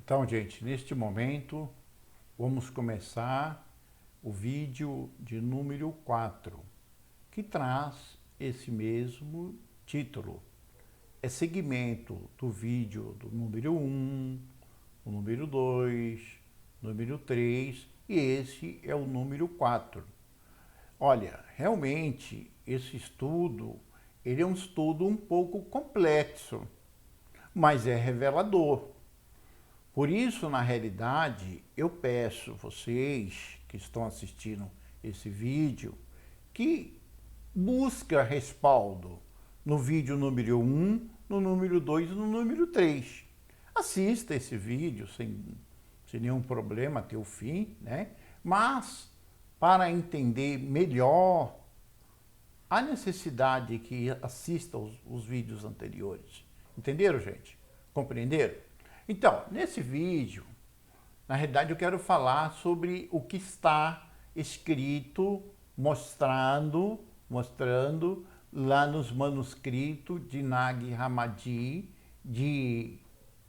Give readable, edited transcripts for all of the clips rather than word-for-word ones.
Então, gente, neste momento, vamos começar o vídeo de número 4, que traz esse mesmo título. É seguimento do vídeo do número 1, o número 2, número 3 e esse é o número 4. Olha, realmente esse estudo, ele é um estudo um pouco complexo, mas é revelador. Por isso, na realidade, eu peço vocês que estão assistindo esse vídeo que busquem respaldo no vídeo número 1, no número 2 e no número 3. Assista esse vídeo sem nenhum problema até o fim, né? Mas, para entender melhor, há necessidade que assista os vídeos anteriores. Entenderam, gente? Compreenderam? Então, nesse vídeo, na realidade eu quero falar sobre o que está escrito, mostrando lá nos manuscritos de Nag Hammadi de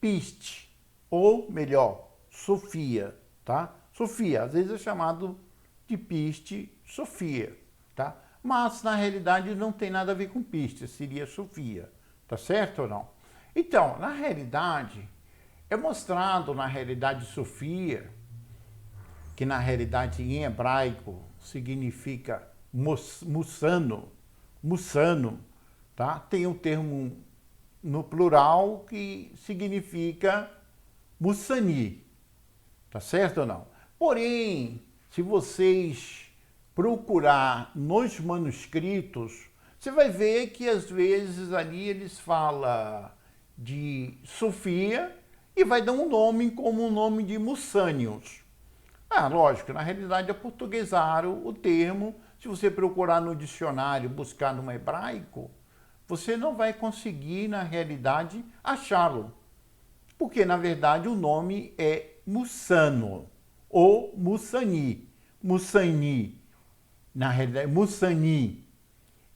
Pist, ou melhor, Sofia, tá? Sofia, às vezes é chamado de Pist, Sofia, tá? Mas na realidade não tem nada a ver com Pist, seria Sofia, tá certo ou não? Então, na realidade, é mostrado na realidade Sofia, que na realidade em hebraico significa mussano, tá? Tem um termo no plural que significa mussani, tá certo ou não? Porém, se vocês procurar nos manuscritos, você vai ver que às vezes ali eles falam de Sofia e vai dar um nome como o nome de Mussânios. Lógico, na realidade aportuguesaram o termo. Se você procurar no dicionário, buscar no hebraico, você não vai conseguir, na realidade, achá-lo. Porque, na verdade, o nome é Mussano ou Mussani. Mussani, na realidade, Mussani,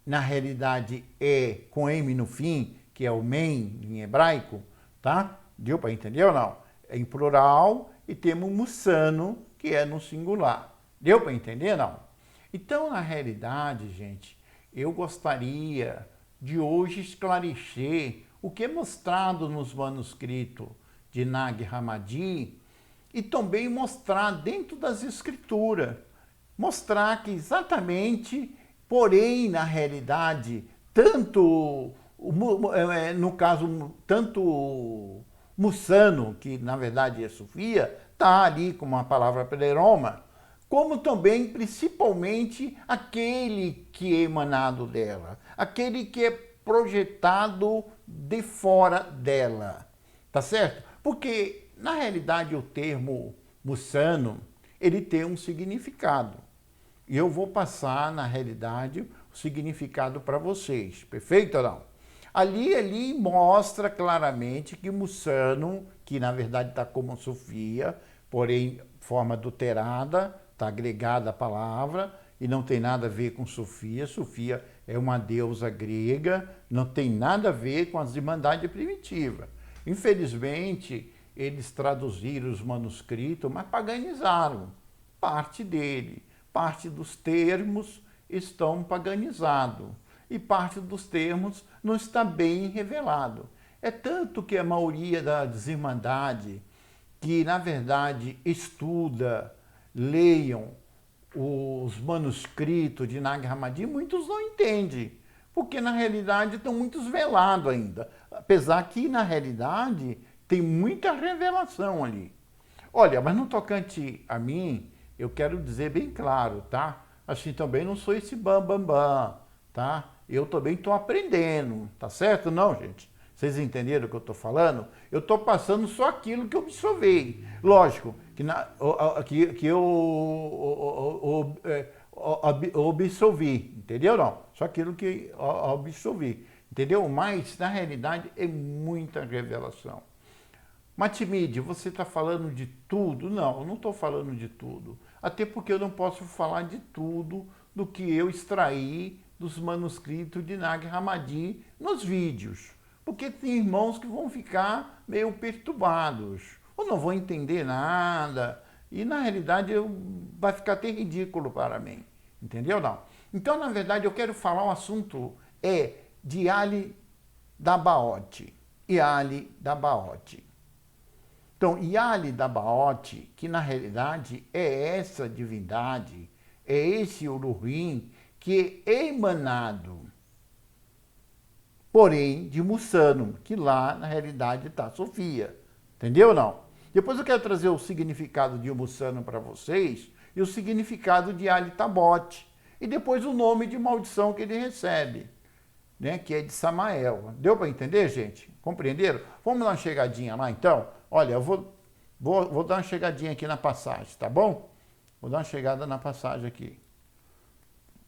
na realidade é com M no fim, que é o men em hebraico, tá? Deu para entender ou não? É em plural e temos mussano, que é no singular. Deu para entender ou não? Então, na realidade, gente, eu gostaria de hoje esclarecer o que é mostrado nos manuscritos de Nag Hammadi e também mostrar dentro das escrituras, mostrar que exatamente, porém, na realidade, tanto, no caso, tanto Mussano, que na verdade é Sofia, está ali com uma palavra pleroma, como também, principalmente, aquele que é emanado dela, aquele que é projetado de fora dela, tá certo? Porque, na realidade, o termo Mussano, ele tem um significado. E eu vou passar, na realidade, o significado para vocês, perfeito ou não? Ali mostra claramente que Mussano, que na verdade está como Sofia, porém forma adulterada, está agregada a palavra e não tem nada a ver com Sofia. Sofia é uma deusa grega, não tem nada a ver com as Irmandades primitivas. Infelizmente, eles traduziram os manuscritos, mas paganizaram parte dele. Parte dos termos estão paganizados e parte dos termos não está bem revelado. É tanto que a maioria das Irmandades que, na verdade, estuda, leiam os manuscritos de Nag Hammadi, muitos não entendem, porque na realidade estão muitos velados ainda, apesar que na realidade tem muita revelação ali. Olha, mas no tocante a mim, eu quero dizer bem claro, tá? Assim, também não sou esse bam, tá? Eu também estou aprendendo, tá certo? Não, gente? Vocês entenderam o que eu estou falando? Eu estou passando só aquilo que eu observei. Lógico, que eu observi, entendeu? Não, só aquilo que eu observi, entendeu? Mas, na realidade, é muita revelação. Matimide, você está falando de tudo? Não, eu não estou falando de tudo. Até porque eu não posso falar de tudo do que eu extraí dos manuscritos de Nag Hammadi nos vídeos. Porque tem irmãos que vão ficar meio perturbados. eu não vou entender nada. E, na realidade, vai ficar até ridículo para mim. Entendeu? Não. Então, na verdade, eu quero falar um assunto de Iale da Baote. Iale da Baote. Então, Iale da Baote, que na realidade é essa divindade, é esse Ulurim que é emanado, porém, de Mussano, que lá na realidade está Sofia. Entendeu ou não? Depois eu quero trazer o significado de Mussano para vocês e o significado de Iale Tabote. E depois o nome de maldição que ele recebe, né, que é de Samael. Deu para entender, gente? Compreenderam? Vamos dar uma chegadinha lá, então? Olha, eu vou dar uma chegadinha aqui na passagem, tá bom? Vou dar uma chegada na passagem aqui.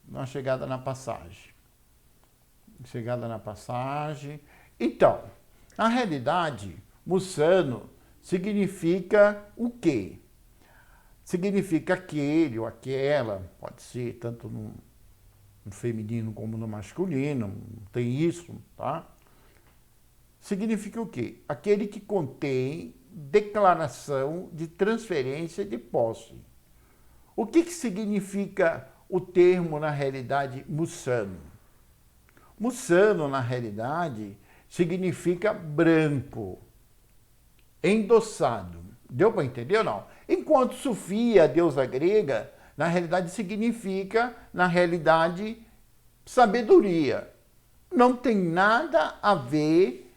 Dar uma chegada na passagem. Chegada na passagem. Então, na realidade, Mussano significa o quê? Significa aquele ou aquela, pode ser tanto no feminino como no masculino, tem isso, tá? Significa o quê? Aquele que contém declaração de transferência de posse. O que significa o termo, na realidade, Mussano? Mussano, na realidade, significa branco, endossado. Deu para entender ou não? Enquanto Sofia, a deusa grega, na realidade significa, na realidade, sabedoria. Não tem nada a ver,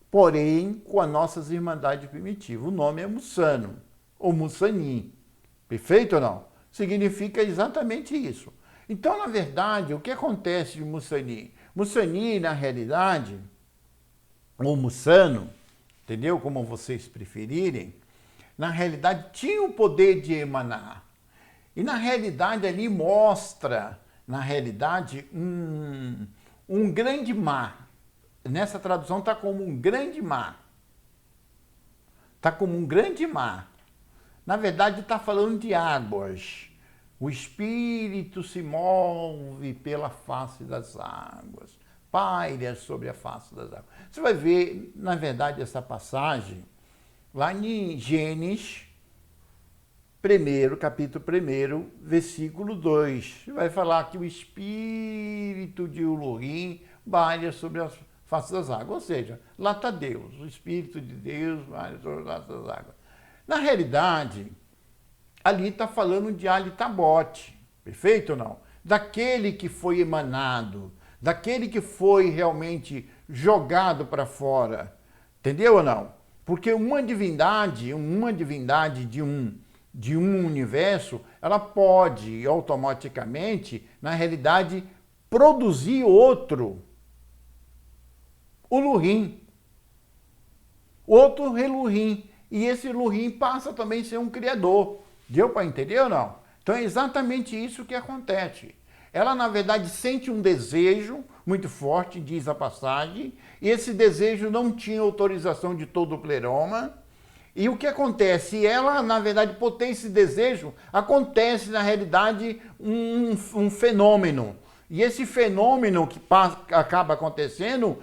porém, com as nossas irmandades primitivas. O nome é Mussano, ou Mussani. Perfeito ou não? Significa exatamente isso. Então, na verdade, o que acontece de Mussani? Mussani, na realidade, ou Mussano, entendeu? Como vocês preferirem, na realidade tinha o poder de emanar. E na realidade ali mostra, na realidade, um grande mar. Nessa tradução está como um grande mar. Está como um grande mar. Na verdade está falando de águas. O Espírito se move pela face das águas. Paira sobre a face das águas. Você vai ver, na verdade, essa passagem lá em Gênesis 1, capítulo 1, versículo 2. Vai falar que o Espírito de Elohim paira sobre a face das águas. Ou seja, lá está Deus, o Espírito de Deus paira sobre a face das águas. Na realidade, ali está falando de Iale Tabote. Perfeito ou não? Daquele que foi emanado, daquele que foi realmente jogado para fora. Entendeu ou não? Porque uma divindade de um universo, ela pode automaticamente, na realidade, produzir outro. O Lurim. Outro Relurim. E esse Lurim passa também a ser um criador. Deu para entender ou não? Então é exatamente isso que acontece. Ela, na verdade, sente um desejo muito forte, diz a passagem, e esse desejo não tinha autorização de todo o pleroma. E o que acontece? Ela, na verdade, por ter esse desejo, acontece, na realidade, um fenômeno. E esse fenômeno que acaba acontecendo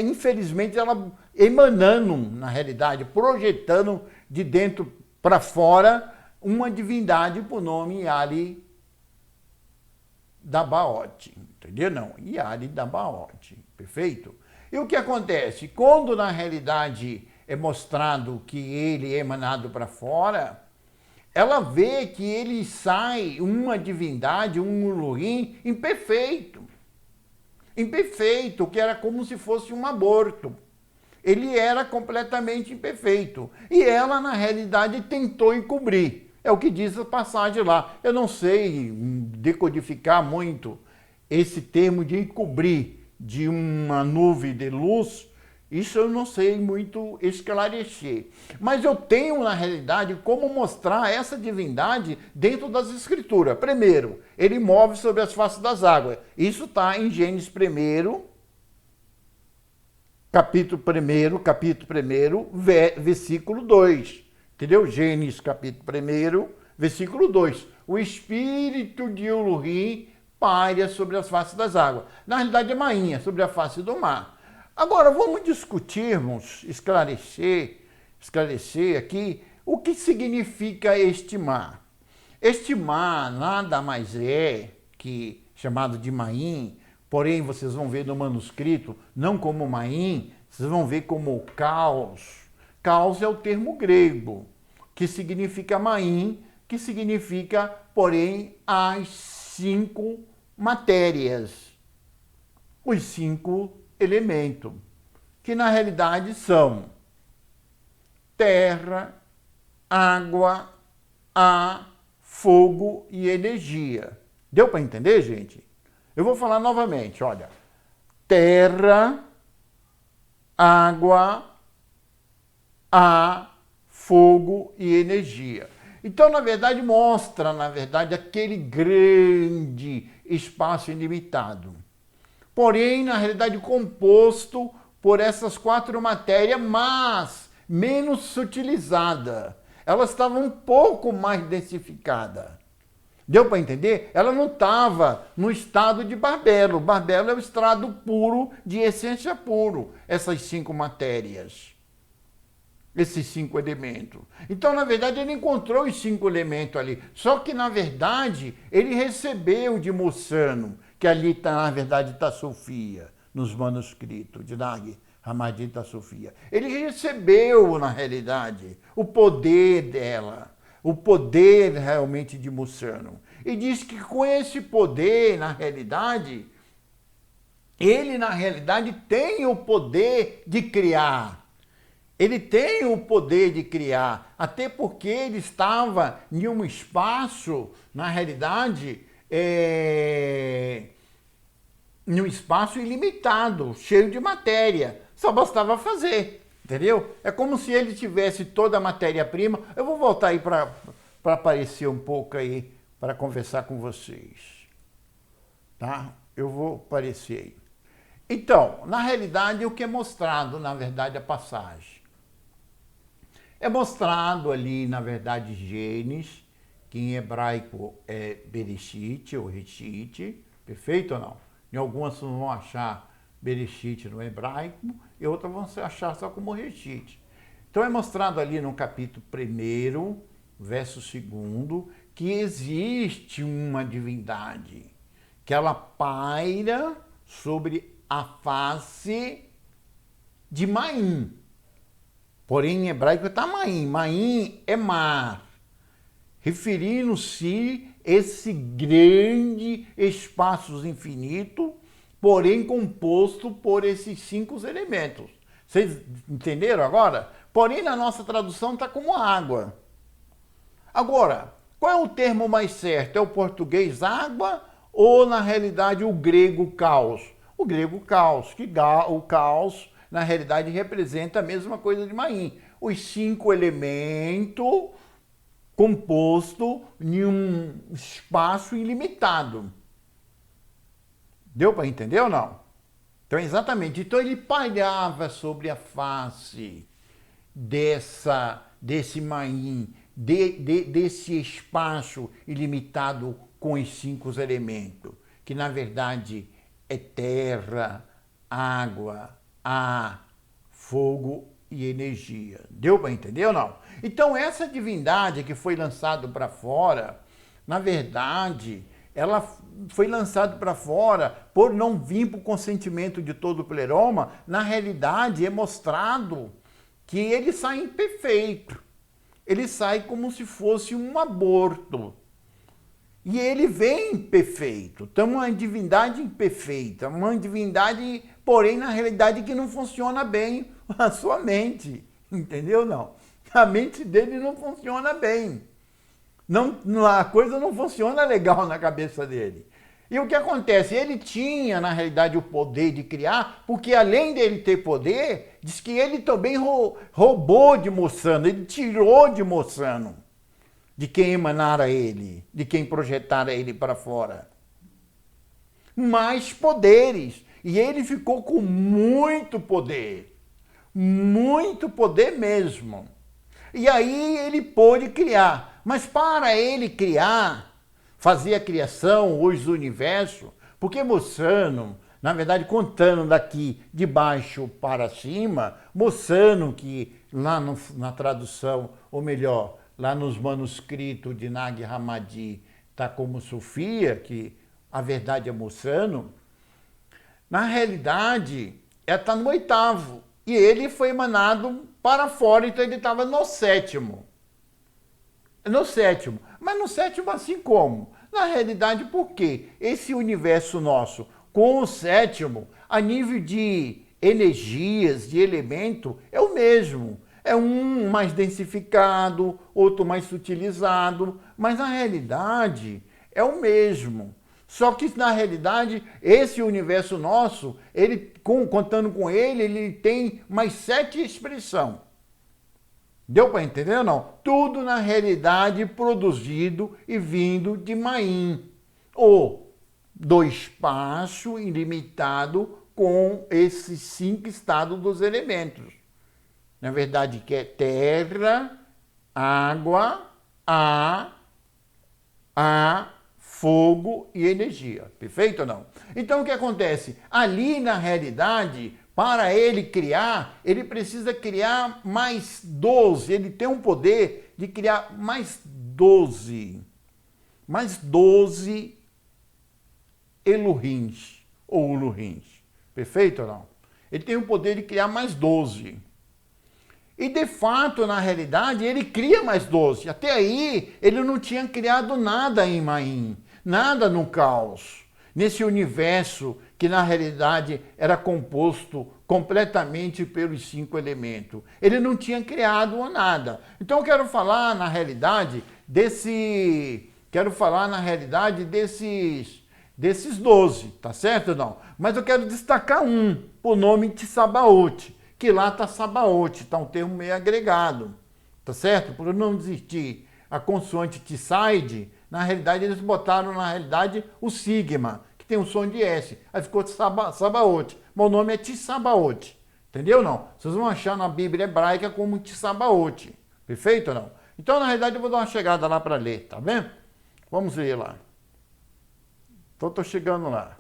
infelizmente, ela emanando, na realidade, projetando de dentro para fora uma divindade por nome Iale da Baote, entendeu? Não, Iale da Baote, perfeito? E o que acontece? Quando, na realidade, é mostrado que ele é emanado para fora, ela vê que ele sai uma divindade, um Elohim imperfeito. Imperfeito, que era como se fosse um aborto. Ele era completamente imperfeito. E ela, na realidade, tentou encobrir. É o que diz a passagem lá. Eu não sei decodificar muito esse termo de encobrir de uma nuvem de luz. Isso eu não sei muito esclarecer. Mas eu tenho, na realidade, como mostrar essa divindade dentro das Escrituras. Primeiro, ele move sobre as faces das águas. Isso está em Gênesis 1, capítulo 1, versículo 2. Entendeu? Gênesis, capítulo 1, versículo 2. O Espírito de Elohim paira sobre as faces das águas. Na realidade, é mainha, sobre a face do mar. Agora, vamos discutirmos, esclarecer aqui o que significa este mar. Este mar nada mais é que chamado de Maim, porém vocês vão ver no manuscrito, não como Maim, vocês vão ver como caos. Caos é o termo grego, que significa Maim, que significa, porém, as 5 matérias, os 5 elementos, que na realidade são terra, água, ar, fogo e energia. Deu para entender, gente? Eu vou falar novamente, olha. Terra, água, ar, fogo e energia. Então, na verdade, mostra, aquele grande espaço ilimitado. Porém, na realidade, composto por essas 4 matérias, mas menos sutilizada. Elas estavam um pouco mais densificadas. Deu para entender? Ela não estava no estado de Barbelo. Barbelo é o estado puro, de essência puro, essas 5 matérias. Esses 5 elementos. Então, na verdade, ele encontrou os 5 elementos ali. Só que, na verdade, ele recebeu de Mussano, que ali, na verdade, está Sofia, nos manuscritos de Nag Hammadi Sofia. Ele recebeu, na realidade, o poder dela, o poder realmente de Mussano. E diz que com esse poder, na realidade, ele, na realidade, tem o poder de criar. Ele tem o poder de criar, até porque ele estava em um espaço, na realidade, em um espaço ilimitado, cheio de matéria. Só bastava fazer, entendeu? É como se ele tivesse toda a matéria-prima. Eu vou voltar aí para aparecer um pouco aí, para conversar com vocês. Tá? Eu vou aparecer aí. Então, na realidade, o que é mostrado, na verdade, a passagem. É mostrado ali, na verdade, Gênesis, que em hebraico é Bereshit ou Reshit, perfeito ou não? Em algumas vocês vão achar Bereshit no hebraico e outras vão se achar só como Reshit. Então é mostrado ali no capítulo 1, verso 2, que existe uma divindade, que ela paira sobre a face de Maim. Porém, em hebraico está Maim. Maim é mar, referindo-se esse grande espaço infinito, porém composto por esses 5 elementos. Vocês entenderam agora? Porém, na nossa tradução está como água. Agora, qual é o termo mais certo? É o português água ou, na realidade, o grego caos? O grego caos, que o caos, na realidade, representa a mesma coisa de Maim. Os 5 elementos composto em um espaço ilimitado. Deu para entender ou não? Então, exatamente. Então, ele pairava sobre a face desse Maim, desse espaço ilimitado com os 5 elementos, que, na verdade, é terra, água, ar, fogo e energia. Deu para entender ou não? Então, essa divindade que foi lançada para fora, na verdade, ela foi lançada para fora por não vir para o consentimento de todo o pleroma. Na realidade, é mostrado que ele sai imperfeito. Ele sai como se fosse um aborto. E ele vem perfeito. Então, uma divindade imperfeita, uma divindade, porém, na realidade, que não funciona bem a sua mente. Entendeu? Não. A mente dele não funciona bem. Não, a coisa não funciona legal na cabeça dele. E o que acontece? Ele tinha, na realidade, o poder de criar, porque além dele ter poder, diz que ele também roubou de Mussano, ele tirou de Mussano, de quem emanara ele, de quem projetara ele para fora. Mais poderes. E ele ficou com muito poder mesmo. E aí ele pôde criar. Mas para ele criar, fazer a criação, os universos, porque Mussano, Na verdade, contando daqui de baixo para cima, mostrando que lá na tradução, ou melhor, lá nos manuscritos de Nag Hammadi, está como Sofia, que a verdade é mostrando, na realidade, ela está no oitavo. E ele foi emanado para fora, então ele estava no sétimo. No sétimo. Mas no sétimo assim como? Na realidade, por quê? Esse universo nosso, com o sétimo, a nível de energias, de elemento, é o mesmo. É um mais densificado, outro mais sutilizado, mas na realidade é o mesmo. Só que na realidade, esse universo nosso, ele, contando com ele tem mais 7 expressões. Deu para entender ou não? Tudo na realidade produzido e vindo de Maim, ou do espaço ilimitado com esses 5 estados dos elementos. Na verdade, que é terra, água, ar, fogo e energia. Perfeito ou não? Então o que acontece? Ali na realidade, para ele criar, ele precisa criar mais 12. Ele tem um poder de criar mais 12. Mais 12 Elohims ou Uluhims. Perfeito ou não? Ele tem o poder de criar mais 12. E de fato, na realidade, ele cria mais 12. Até aí, ele não tinha criado nada em Maim, nada no caos. Nesse universo que na realidade era composto completamente pelos 5 elementos. Ele não tinha criado nada. Então eu quero falar na realidade desses 12, tá certo ou não? Mas eu quero destacar um, por nome de Sabaoth, que lá está Sabaoth, está um termo meio agregado, tá certo? Por não existir a consoante Tsaide, na realidade eles botaram na realidade o sigma, que tem um som de S, aí ficou Sabaoth, mas o nome é Tsabaoth, entendeu ou não? Vocês vão achar na Bíblia hebraica como Tsabaoth, perfeito ou não? Então na realidade eu vou dar uma chegada lá para ler, tá vendo? Vamos ler lá. Então estou chegando lá.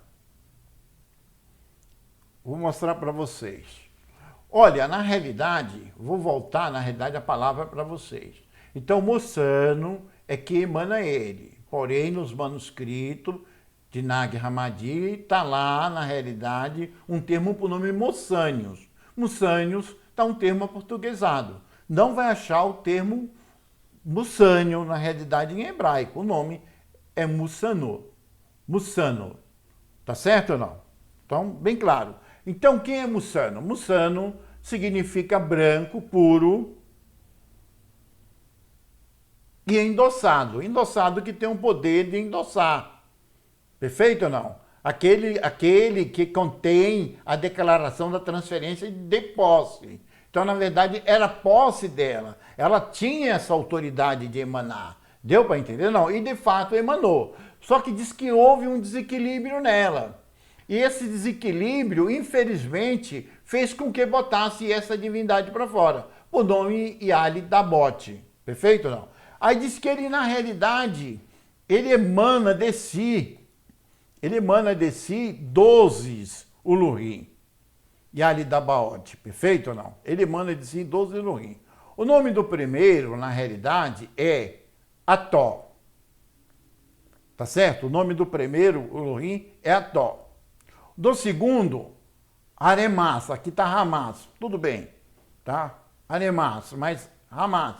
Vou mostrar para vocês. Olha, na realidade, vou voltar, na realidade, a palavra para vocês. Então, Mossano é que emana ele. Porém, nos manuscritos de Nag Hammadi, está lá, na realidade, um termo por nome Mossânios. Mossânios está um termo aportuguesado. Não vai achar o termo Mussânio, na realidade, em hebraico. O nome é Mussano. Mussano. Tá certo ou não? Então, bem claro. Então, quem é Mussano? Mussano significa branco, puro e endossado. Endossado que tem um poder de endossar. Perfeito ou não? Aquele que contém a declaração da transferência de posse. Então, na verdade, era posse dela. Ela tinha essa autoridade de emanar. Deu para entender? Não. E, de fato, emanou. Só que diz que houve um desequilíbrio nela. E esse desequilíbrio, infelizmente, fez com que botasse essa divindade para fora. O nome Yali Dabot. Perfeito ou não? Aí diz que ele, na realidade, ele emana de si 12 Uluhim. Yali Dabaot. Perfeito ou não? Ele emana de si 12 Uluhim. O nome do primeiro, na realidade, é Ató. Tá certo? O nome do primeiro Uluhim é Ató. Do segundo, Aremas, aqui está Hamas, tudo bem, tá? Aremas, mas Hamas.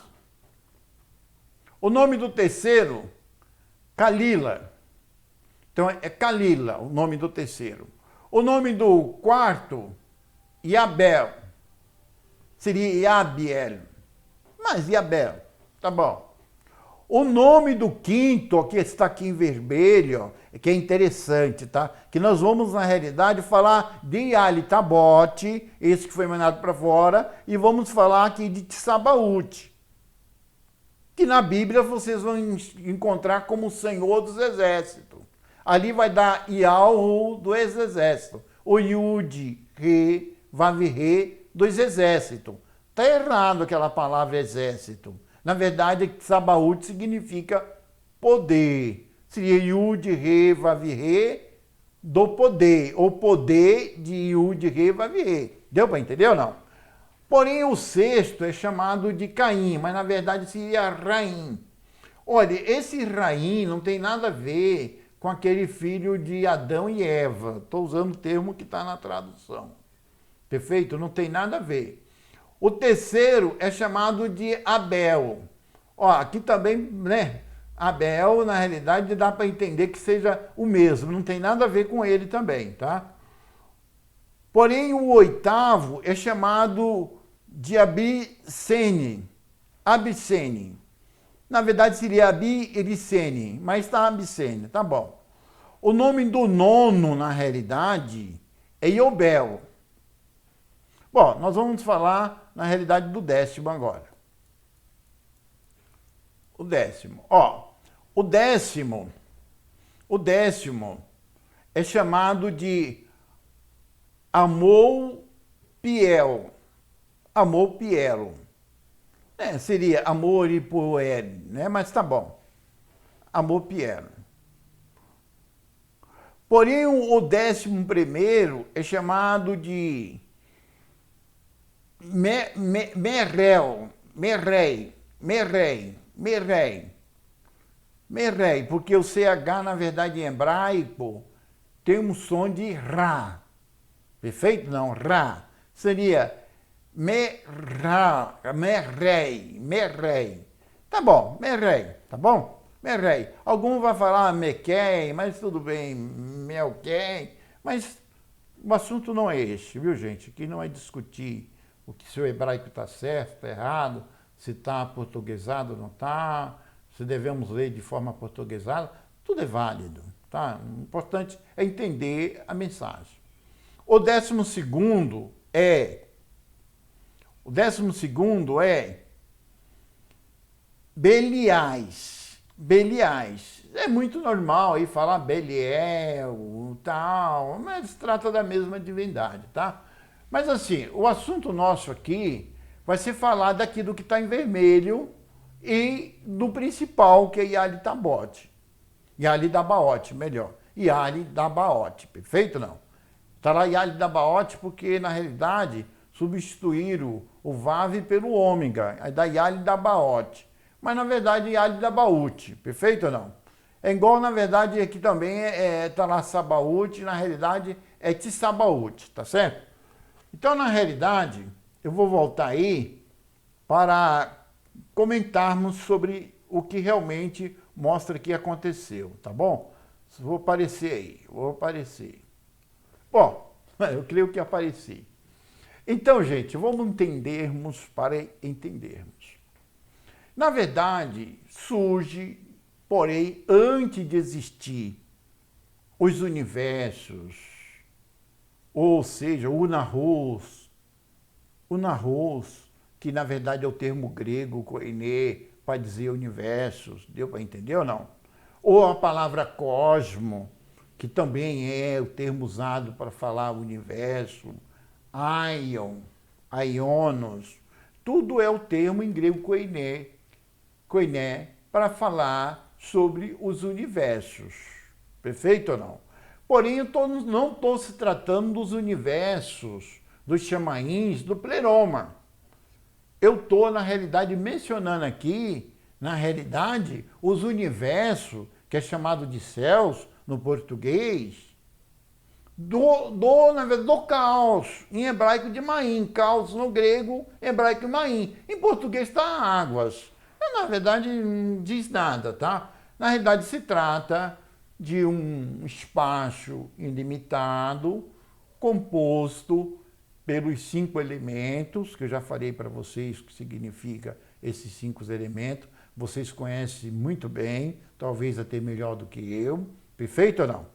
O nome do terceiro, Kalila. Então é Kalila o nome do terceiro. O nome do quarto, Yabel. Seria Yabiel. Mas Yabel, tá bom. O nome do quinto, que está aqui em vermelho, que é interessante, tá? Que nós vamos, na realidade, falar de Yali Dabot, esse que foi emanado para fora, e vamos falar aqui de Tsabaoth, que na Bíblia vocês vão encontrar como o Senhor dos Exércitos. Ali vai dar Yahu do exército, o Yud, Re, Vav, Re dos exércitos. Está errado aquela palavra exército. Na verdade, Tsabaoth significa poder. Seria Yud, Re, Vav, Re do poder, o poder de Yud, Re, Vav, He. Deu para entender ou não? Porém, o sexto é chamado de Caim, mas na verdade seria Raim. Olha, esse Raim não tem nada a ver com aquele filho de Adão e Eva. Estou usando o termo que está na tradução. Perfeito? Não tem nada a ver. O terceiro é chamado de Abel. Ó, aqui também, né? Abel, na realidade, dá para entender que seja o mesmo, não tem nada a ver com ele também, tá? Porém, o oitavo é chamado de Abissene. Abissene. Na verdade, seria Abiricene, mas está Abissene, tá bom. O nome do nono, na realidade, é Iobel. Bom, nós vamos falar, na realidade, do décimo agora. O décimo. Ó, o décimo é chamado de Amor-Piel. Amor-Pielo. Seria amor e poer, né? Mas tá bom. Amor-Pielo. Porém, o 11º é chamado de Merei, porque o CH, na verdade, em hebraico, tem um som de Ra. Perfeito? Não, Ra. Seria Merei. Tá bom, Merei, tá bom? Merei. Algum vai falar Mequei, mas tudo bem, Melquei. Mas o assunto não é este, viu, gente? Aqui não é discutir o que se o hebraico está certo, está errado, se está portuguesado ou não está, se devemos ler de forma portuguesada, tudo é válido, tá? O importante é entender a mensagem. O 12º é Beliais. É muito normal aí falar Beliel, tal, mas se trata da mesma divindade, tá? Mas assim, o assunto nosso aqui vai ser falar daquilo que está em vermelho e do principal, que é Yali-Tabaote. Yali-Dabaote, melhor. Yali-Dabaote, perfeito não? Está lá Yali-Dabaote porque, na realidade, substituíram o Vav pelo ômega, aí dá Yali-Dabaote. Mas, na verdade, Yali-Dabaote, perfeito ou não? É igual, na verdade, aqui também tá lá Sabaote, na realidade é Tissabaote, tá certo? Então, na realidade, eu vou voltar aí para comentarmos sobre o que realmente mostra que aconteceu, tá bom? Vou aparecer aí, Bom, eu creio que apareci. Então, gente, vamos entendermos para entendermos. Na verdade, surge, porém, antes de existir os universos, ou seja, o Nahus, que na verdade é o termo grego, koine, para dizer universos, deu para entender ou não? Ou a palavra cosmo, que também é o termo usado para falar universo, aion, aionos, tudo é o termo em grego koine, para falar sobre os universos. Perfeito ou não? Porém, eu não estou se tratando dos universos, dos chamaíns, do pleroma. Eu estou, na realidade, mencionando aqui, na realidade, os universos, que é chamado de céus, no português, na verdade, do caos, em hebraico de Maim, caos no grego, hebraico Maim. Em português está águas. Na verdade, não diz nada, tá? Na realidade, se trata de um espaço ilimitado, composto pelos 5 elementos, que eu já falei para vocês o que significa esses 5 elementos. Vocês conhecem muito bem, talvez até melhor do que eu. Perfeito ou não?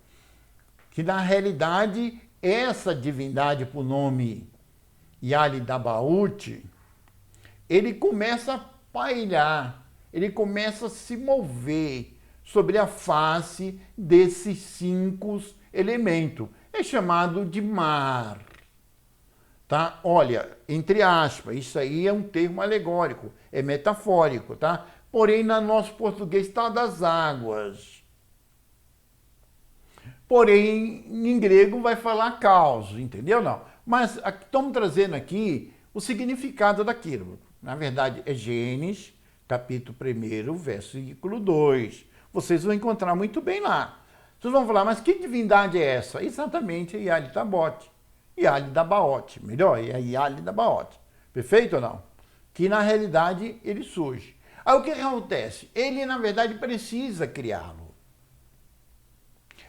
Que na realidade, essa divindade por nome Yali-Dabaote, ele começa a pairar, ele começa a se mover sobre a face desses 5 elementos. É chamado de mar. Tá? Olha, entre aspas, isso aí é um termo alegórico, é metafórico, tá? Porém, no nosso português está das águas. porém em grego vai falar caos, entendeu? Não. Mas estamos trazendo aqui o significado daquilo. Na verdade, é Gênesis, capítulo 1, versículo 2. Vocês vão encontrar muito bem lá. Vocês vão falar, mas que divindade é essa? Exatamente, é Iale-Tabote. Iale-da-Baote, melhor, é Iale-da-Baote. Perfeito ou não? Que na realidade ele surge. Aí o que acontece? Ele na verdade precisa criá-lo.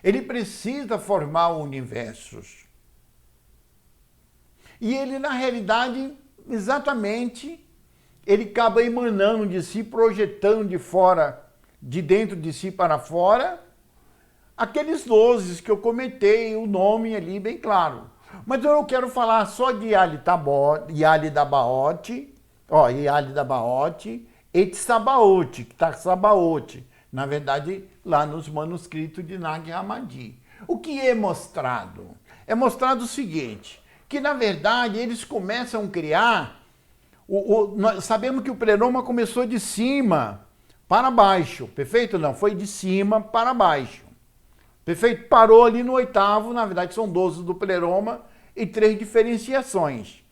Ele precisa formar universos. E ele na realidade, exatamente, ele acaba emanando de si, projetando de fora, de dentro de si para fora, aqueles 12 que eu comentei, o nome ali bem claro. Mas eu quero falar só de Iale-da-Baote, Iale-da-Baote e Tsabaote, que está Sabaote, na verdade, lá nos manuscritos de Nag Hammadi. O que é mostrado? É mostrado o seguinte, que na verdade eles começam a criar, nós sabemos que o pleroma começou de cima para baixo, perfeito? Não, foi de cima para baixo. Perfeito? Parou ali no 8º, na verdade são 12 do pleroma e 3 diferenciações.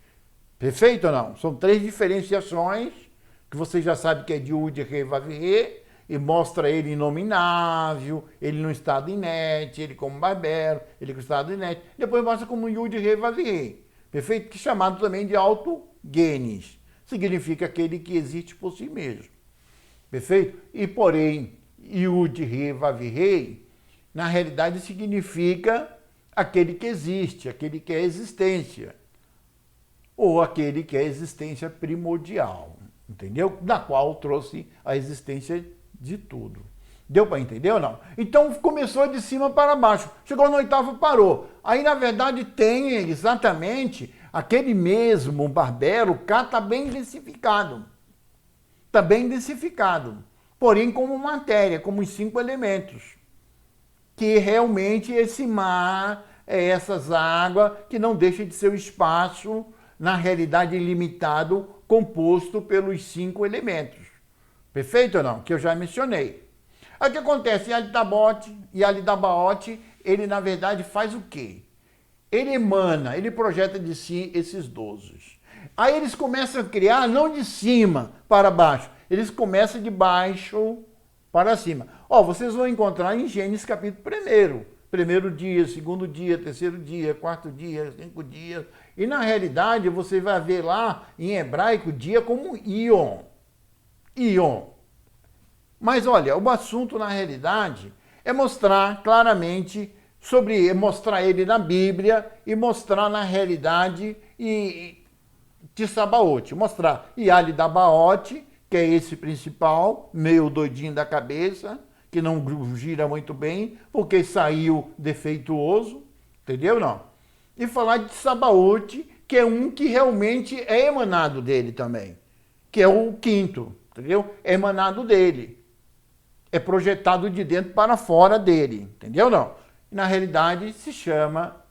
Perfeito ou não? São 3 diferenciações, que você já sabe que é de Ud, Re, Vav, Re, e mostra ele inominável, ele no estado inerte, ele como barbero, ele com estado inerte. Depois mostra como Yud, Re, Vav, Re. Perfeito? Que é chamado também de autogenes. Significa aquele que existe por si mesmo. Perfeito? E porém, Yud, Re, Vav, Re, na realidade significa aquele que existe, aquele que é existência. Ou aquele que é existência primordial, entendeu? Da qual trouxe a existência de tudo. Deu para entender ou não? Então começou de cima para baixo, chegou no 8º, parou. Aí na verdade tem exatamente aquele mesmo barbero, cá está bem densificado. Está bem densificado, porém como matéria, como os 5 elementos. Que realmente esse mar, essas águas, que não deixa de ser o espaço, na realidade ilimitado, composto pelos 5 elementos. Perfeito ou não? Que eu já mencionei. Aí o que acontece? Iale-da-Baote, ele na verdade faz o quê? Ele emana, ele projeta de si esses 12. Aí eles começam a criar, não de cima para baixo, eles começam de baixo para cima. Vocês vão encontrar em Gênesis capítulo 1. Primeiro dia, segundo dia, terceiro dia, quarto dia, 5 dias. E na realidade você vai ver lá em hebraico dia como Ion. Ion. Mas olha, o assunto na realidade é mostrar claramente mostrar ele na Bíblia e mostrar na realidade de Sabaote. Mostrar Iale-da-Baote, que é esse principal, meio doidinho da cabeça, que não gira muito bem, porque saiu defeituoso, entendeu não? E falar de Sabaote, que é um que realmente é emanado dele também, que é o 5º, entendeu? É emanado dele, é projetado de dentro para fora dele, entendeu não? Na realidade se chama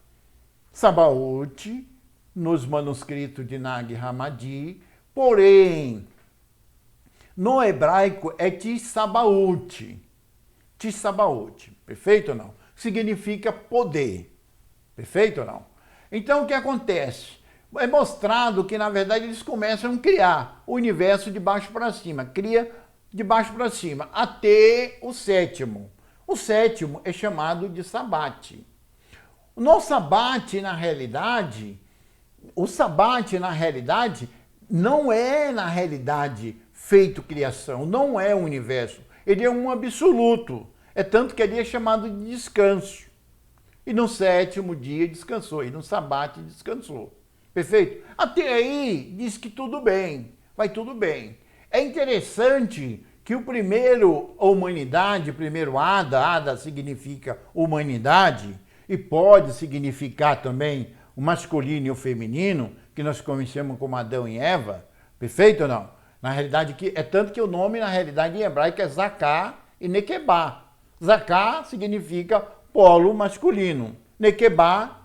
Sabaote, nos manuscritos de Nag Hammadi, porém, no hebraico é Tsabaote. Tsabaote, perfeito ou não? Significa poder, perfeito ou não? Então o que acontece? É mostrado que na verdade eles começam a criar o universo de baixo para cima, cria de baixo para cima, até o 7º. O 7º é chamado de Sabate. No Sabate, na realidade, o Sabate, na realidade, não é, na realidade, feito criação, não é um universo. Ele é um absoluto. É tanto que ali é chamado de descanso. E no 7º dia descansou, e no Sabate descansou. Perfeito? Até aí diz que tudo bem, vai tudo bem. É interessante que o primeiro, a humanidade, primeiro Ada significa humanidade, e pode significar também o masculino e o feminino, que nós conhecemos como Adão e Eva, perfeito ou não? Na realidade, é tanto que o nome, na realidade, em hebraico é Zaká e Nequebá. Zaká significa polo masculino, Nequebá,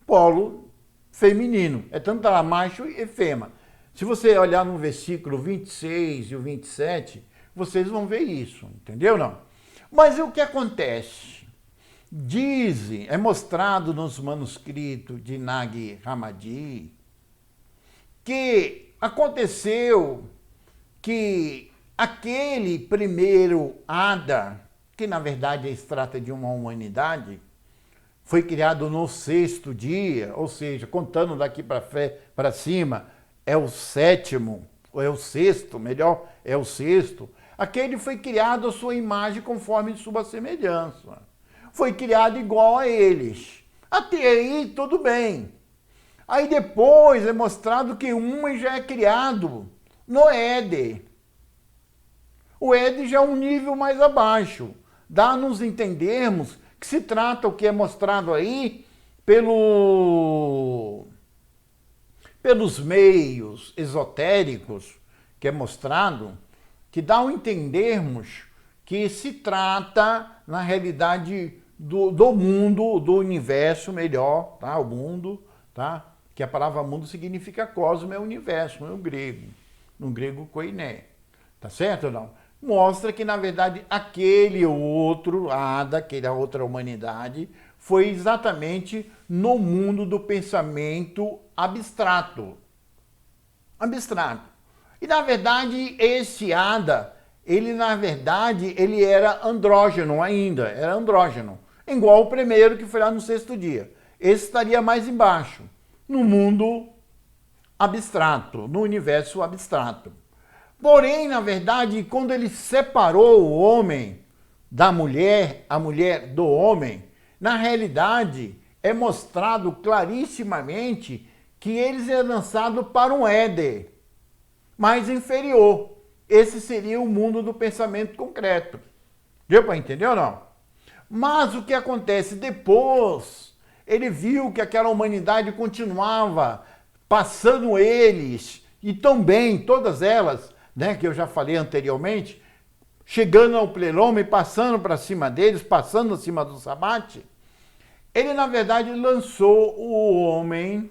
polo feminino. É tanto lá macho e fêmea. Se você olhar no versículo 26 e o 27, vocês vão ver isso, entendeu não? Mas o que acontece? Dizem, é mostrado nos manuscritos de Nag Hammadi, que aconteceu que aquele primeiro Ada, que na verdade se trata de uma humanidade, foi criado no 6º dia, ou seja, contando daqui para cima, é o 7º, ou é o 6º, melhor, é o 6º. Aquele foi criado à sua imagem conforme sua semelhança. Foi criado igual a eles. Até aí, tudo bem. Aí depois é mostrado que um já é criado no Éden. O Éden já é um nível mais abaixo. Dá-nos entendermos que se trata o que é mostrado aí pelos meios esotéricos, que é mostrado, que dá a entendermos que se trata, na realidade, do mundo, do universo melhor, tá? O mundo, tá? Que a palavra mundo significa cosmo, é universo, no grego koiné, tá certo ou não? Mostra que, na verdade, aquele outro, aquela outra humanidade, foi exatamente no mundo do pensamento abstrato. E, na verdade, esse Ada, ele era andrógeno ainda, igual o primeiro que foi lá no 6º dia. Esse estaria mais embaixo, no mundo abstrato, no universo abstrato. Porém, na verdade, quando ele separou o homem da mulher, a mulher do homem, na realidade é mostrado clarissimamente que eles eram lançados para um Éden mais inferior. Esse seria o mundo do pensamento concreto. Deu para entender ou não? Mas o que acontece depois? Ele viu que aquela humanidade continuava passando eles, e também todas elas, né, que eu já falei anteriormente, chegando ao pleroma e passando para cima deles, passando acima do sabate. Ele, na verdade, lançou o homem,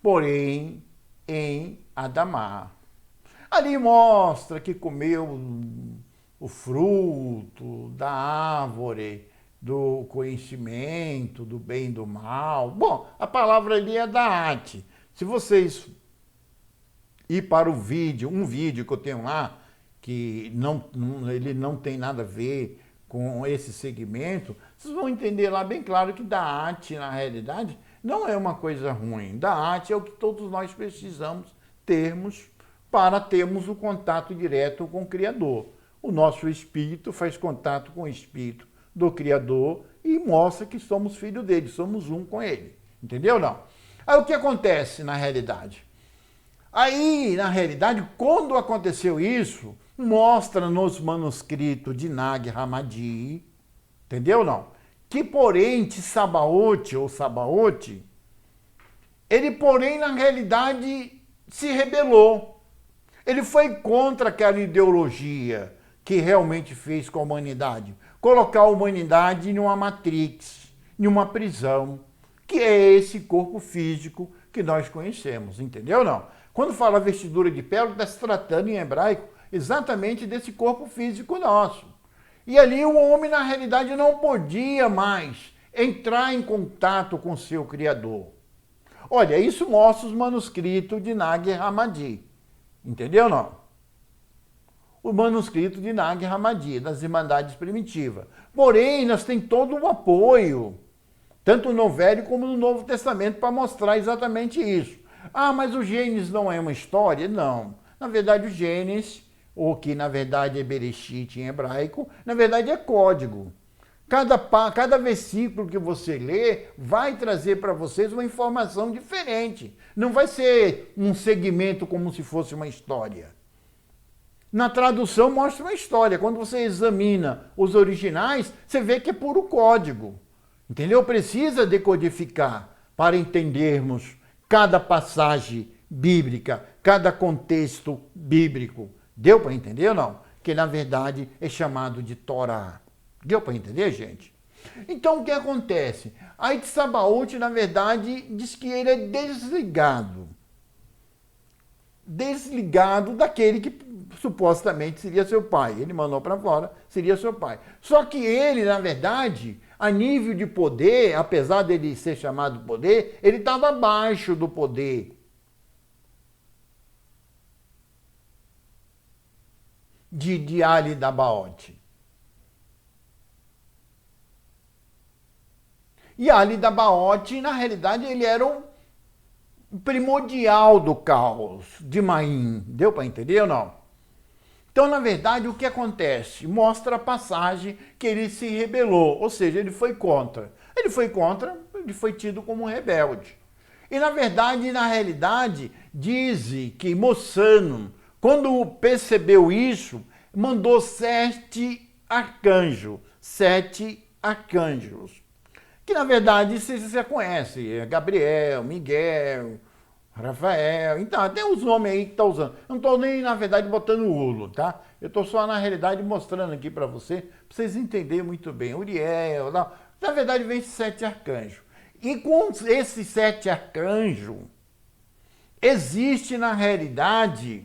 porém, em Adamá. Ali mostra que comeu o fruto da árvore, do conhecimento, do bem e do mal. Bom, a palavra ali é Da'at. Se vocês ir para um vídeo que eu tenho lá, que ele não tem nada a ver com esse segmento, vocês vão entender lá bem claro que Da'at, na realidade, não é uma coisa ruim. Da'at é o que todos nós precisamos termos para termos o contato direto com o Criador. O nosso espírito faz contato com o espírito do Criador e mostra que somos filhos dele, somos um com ele. Entendeu, não? Aí o que acontece na realidade? Aí, na realidade, quando aconteceu isso, mostra nos manuscritos de Nag Hammadi, entendeu, não? Que, porém, Tsabaoth, ou Sabaoth, ele, porém, na realidade, se rebelou. Ele foi contra aquela ideologia que realmente fez com a humanidade. Colocar a humanidade em uma matrix, em uma prisão, que é esse corpo físico que nós conhecemos, entendeu não? Quando fala vestidura de pele, está se tratando em hebraico exatamente desse corpo físico nosso. E ali o homem, na realidade, não podia mais entrar em contato com seu Criador. Olha, isso mostra os manuscritos de Nag Hammadi. Entendeu não? O manuscrito de Nag Hammadi, das Irmandades Primitivas. Porém, nós temos todo o apoio, tanto no Velho como no Novo Testamento, para mostrar exatamente isso. Ah, mas o Gênesis não é uma história? Não. Na verdade, o Gênesis, ou que na verdade é Bereshit em hebraico, na verdade é código. Cada versículo que você lê vai trazer para vocês uma informação diferente. Não vai ser um segmento como se fosse uma história. Na tradução mostra uma história. Quando você examina os originais, você vê que é puro código. Entendeu? Precisa decodificar para entendermos cada passagem bíblica, cada contexto bíblico. Deu para entender ou não? Que na verdade é chamado de Torá. Deu para entender, gente? Então, o que acontece? A Tsabaoth, na verdade, diz que ele é desligado. Desligado daquele que supostamente seria seu pai. Ele mandou para fora, seria seu pai. Só que ele, na verdade, A nível de poder, apesar dele ser chamado poder, ele estava abaixo do poder de Ali Dabaote. E Ali Dabaote, na realidade, ele era o primordial do caos de Maim. Deu para entender ou não? Então, na verdade, o que acontece? Mostra a passagem que ele se rebelou, ou seja, ele foi contra. Ele foi tido como um rebelde. E, na verdade, na realidade, diz que Moçano, quando percebeu isso, mandou 7 arcanjos, que na verdade você já conhece, é Gabriel, Miguel, Rafael, então até os nomes aí que tá usando. Eu não estou nem, na verdade, botando o Ulo, tá? Eu estou só, na realidade, mostrando aqui para vocês entenderem muito bem. Uriel, não. Na verdade, vem esses 7 arcanjos. E com esses 7 arcanjos, existe uma realidade,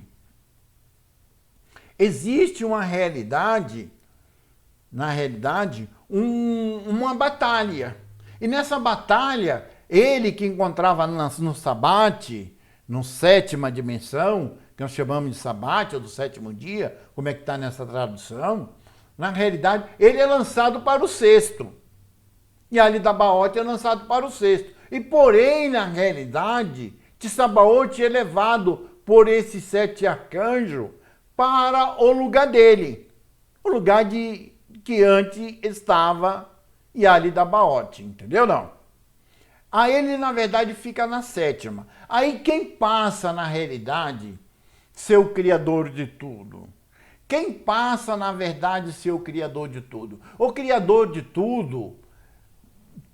uma batalha. E nessa batalha, ele que encontrava no Sabate, no 7ª dimensão, que nós chamamos de Sabate, ou do 7º dia, como é que está nessa tradução, na realidade, ele é lançado para o 6º. E Ali Dabaote é lançado para o 6º. E porém, na realidade, Tissabaote é levado por esses 7 arcanjos para o lugar dele. O lugar que antes estava Ali Dabaote, entendeu não? Aí ele, na verdade, fica na 7ª. Aí quem passa, na realidade, ser o criador de tudo? Quem passa, na verdade, ser o criador de tudo? O criador de tudo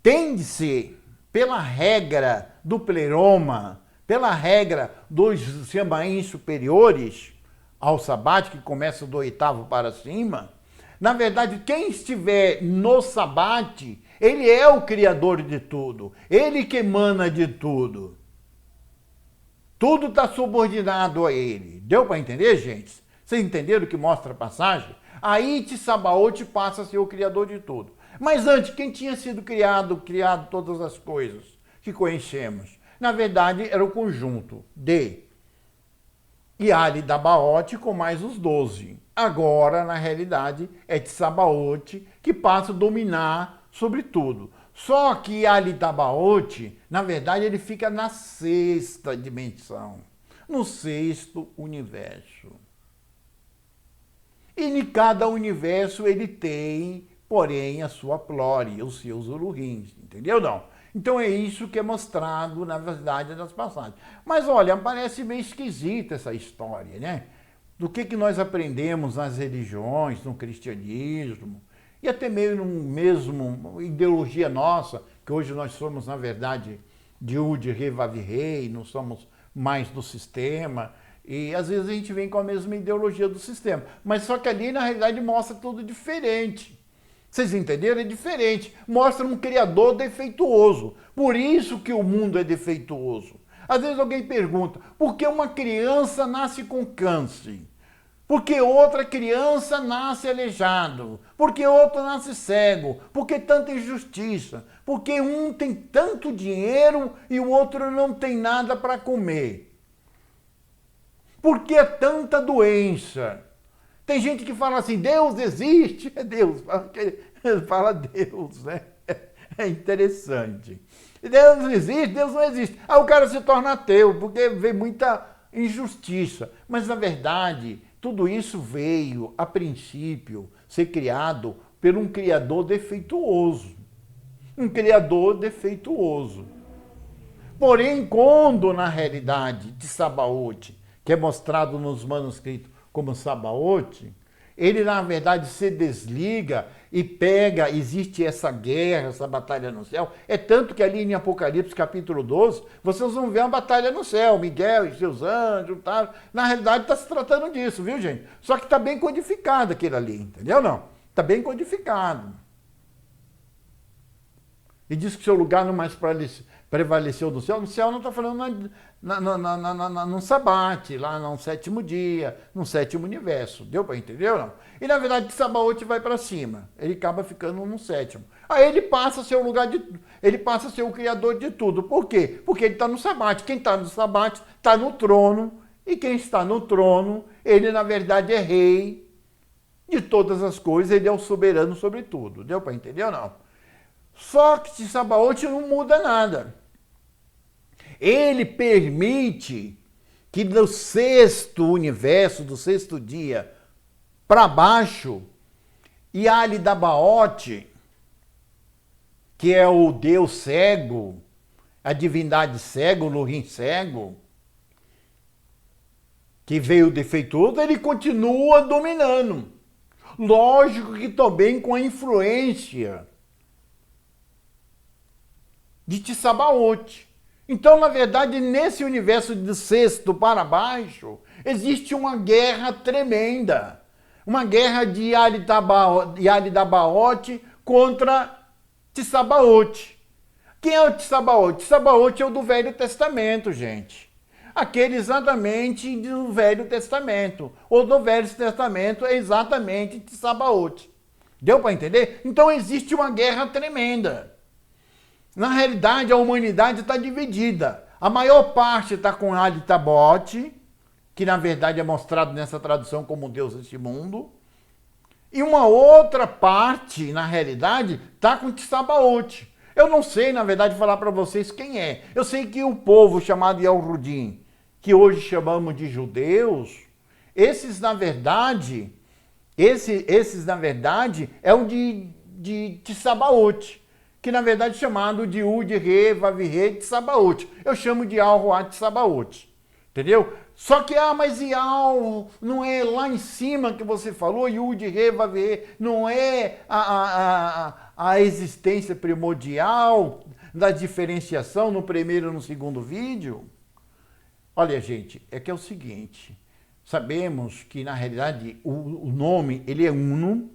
tem de ser, pela regra do pleroma, pela regra dos Xambaim superiores ao Sabate, que começa do 8º para cima. Na verdade, quem estiver no Sabate, ele é o criador de tudo. Ele que emana de tudo. Tudo está subordinado a ele. Deu para entender, gente? Vocês entenderam o que mostra a passagem? Aí Tissabaote passa a ser o criador de tudo. Mas antes, quem tinha sido criado todas as coisas que conhecemos? Na verdade, era o conjunto de Ali Dabaote com mais os 12. Agora, na realidade, é Tissabaote que passa a dominar sobre tudo. Só que Ali Dabaote, na verdade, ele fica na 6ª dimensão, no 6º universo. E em cada universo ele tem, porém, a sua plore, os seus ururins, entendeu não? Então é isso que é mostrado, na verdade, nas passagens. Mas olha, parece meio esquisita essa história, né? Do que nós aprendemos nas religiões, no cristianismo, e até meio no mesmo ideologia nossa, que hoje nós somos, na verdade, de Ud, Rei, Vav, Rei, não somos mais do sistema, e às vezes a gente vem com a mesma ideologia do sistema. Mas só que ali, na realidade, mostra tudo diferente. Vocês entenderam? É diferente. Mostra um criador defeituoso. Por isso que o mundo é defeituoso. Às vezes alguém pergunta, por que uma criança nasce com câncer? Por que outra criança nasce aleijado? Por que outra nasce cego? Por que tanta injustiça? Por que um tem tanto dinheiro e o outro não tem nada para comer? Por que tanta doença? Tem gente que fala assim, Deus existe, é Deus, fala Deus, né? É interessante. Deus existe, Deus não existe. Aí o cara se torna ateu, porque vê muita injustiça. Mas, na verdade, tudo isso veio, a princípio, ser criado por um criador defeituoso. Um criador defeituoso. Porém, quando, na realidade, Tissabaote, que é mostrado nos manuscritos como Sabaote, ele, na verdade, se desliga e pega, existe essa guerra, essa batalha no céu. É tanto que ali em Apocalipse, capítulo 12, vocês vão ver uma batalha no céu, Miguel e seus anjos, tá? Na realidade, está se tratando disso, viu, gente? Só que está bem codificado aquilo ali, entendeu? Não, está bem codificado. E diz que seu lugar não mais prevaleceu no céu. No céu não está falando no Sabate, lá no 7º dia, no 7º universo. Deu para entender ou não? E na verdade Sabaote vai para cima. Ele acaba ficando no 7º. Aí ele passa a ser o lugar de, ele passa a ser o criador de tudo. Por quê? Porque ele está no sabate. Quem está no sabate está no trono, e quem está no trono, ele na verdade é rei de todas as coisas, ele é o soberano sobre tudo. Deu para entender ou não? Só que Sabaote não muda nada. Ele permite que do sexto universo, do sexto dia para baixo, Yaldabaoth, que é o Deus cego, a divindade cego, o Lurim cego, que veio defeituoso, ele continua dominando. Lógico que também com a influência de Sabaoth. Então, na verdade, nesse universo de sexto para baixo, existe uma guerra tremenda. Uma guerra de Yaldabaoth contra Sabaoth. Quem é o Sabaoth? Sabaoth é o do Velho Testamento, gente. Aquele exatamente do Velho Testamento. O do Velho Testamento é exatamente Sabaoth. Deu para entender? Então existe uma guerra tremenda. Na realidade, a humanidade está dividida. A maior parte está com Yaldabaoth, que na verdade é mostrado nessa tradução como Deus deste mundo. E uma outra parte, na realidade, está com Sabaoth. Eu não sei, na verdade, falar para vocês quem é. Eu sei que o povo chamado Yahudim, que hoje chamamos de judeus, esses, na verdade, é o de Sabaoth, que na verdade é chamado de Ud-Re, Vav-Re, de Sabaoth. Eu chamo de Al-Roat de Sabaoth. Entendeu? Só que, mas Ial não é lá em cima que você falou, Yud-Re, Vav-Re, não é a existência primordial da diferenciação no primeiro e no segundo vídeo? Olha, gente, é que é o seguinte, sabemos que, na realidade, o nome, ele é uno,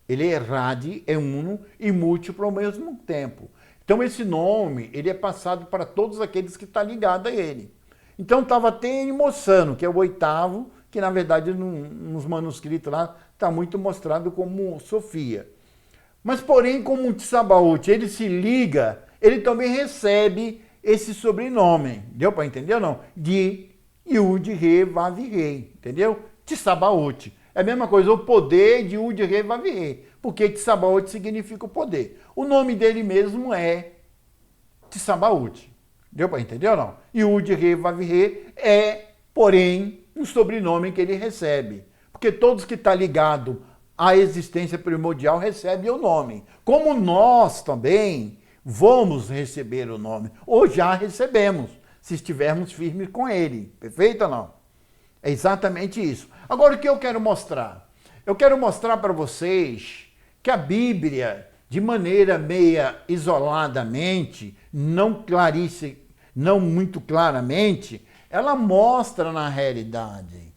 ele é Rad, é uno e múltiplo ao mesmo tempo. Então, esse nome, ele é passado para todos aqueles que estão ligados a ele. Então, estava até em Moçano, que é o oitavo, que, na verdade, nos manuscritos lá, está muito mostrado como Sofia. Mas, porém, como o Sabaoth, ele se liga, ele também recebe esse sobrenome. Deu para entender ou não? De Yud-Re, Vav-Re, entendeu? Sabaoth. É a mesma coisa, o poder de Yud-Re, Vav-Re, porque Sabaoth significa o poder. O nome dele mesmo é Sabaoth. Deu para entender ou não? Yud-Re, Vav-Re é, porém, um sobrenome que ele recebe. Porque todos que estão ligados à existência primordial recebem o nome. Como nós também vamos receber o nome, ou já recebemos, se estivermos firmes com ele. Perfeito ou não? É exatamente isso. Agora, o que eu quero mostrar? Eu quero mostrar para vocês que a Bíblia, de maneira meia isoladamente, não muito claramente, ela mostra na realidade.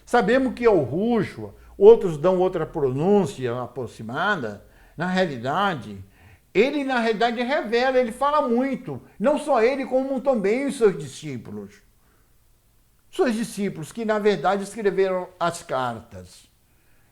Sabemos que o Rushwa, outros dão outra pronúncia aproximada, na realidade, ele na realidade revela, ele fala muito, não só ele, como também os seus discípulos. Seus discípulos que na verdade escreveram as cartas.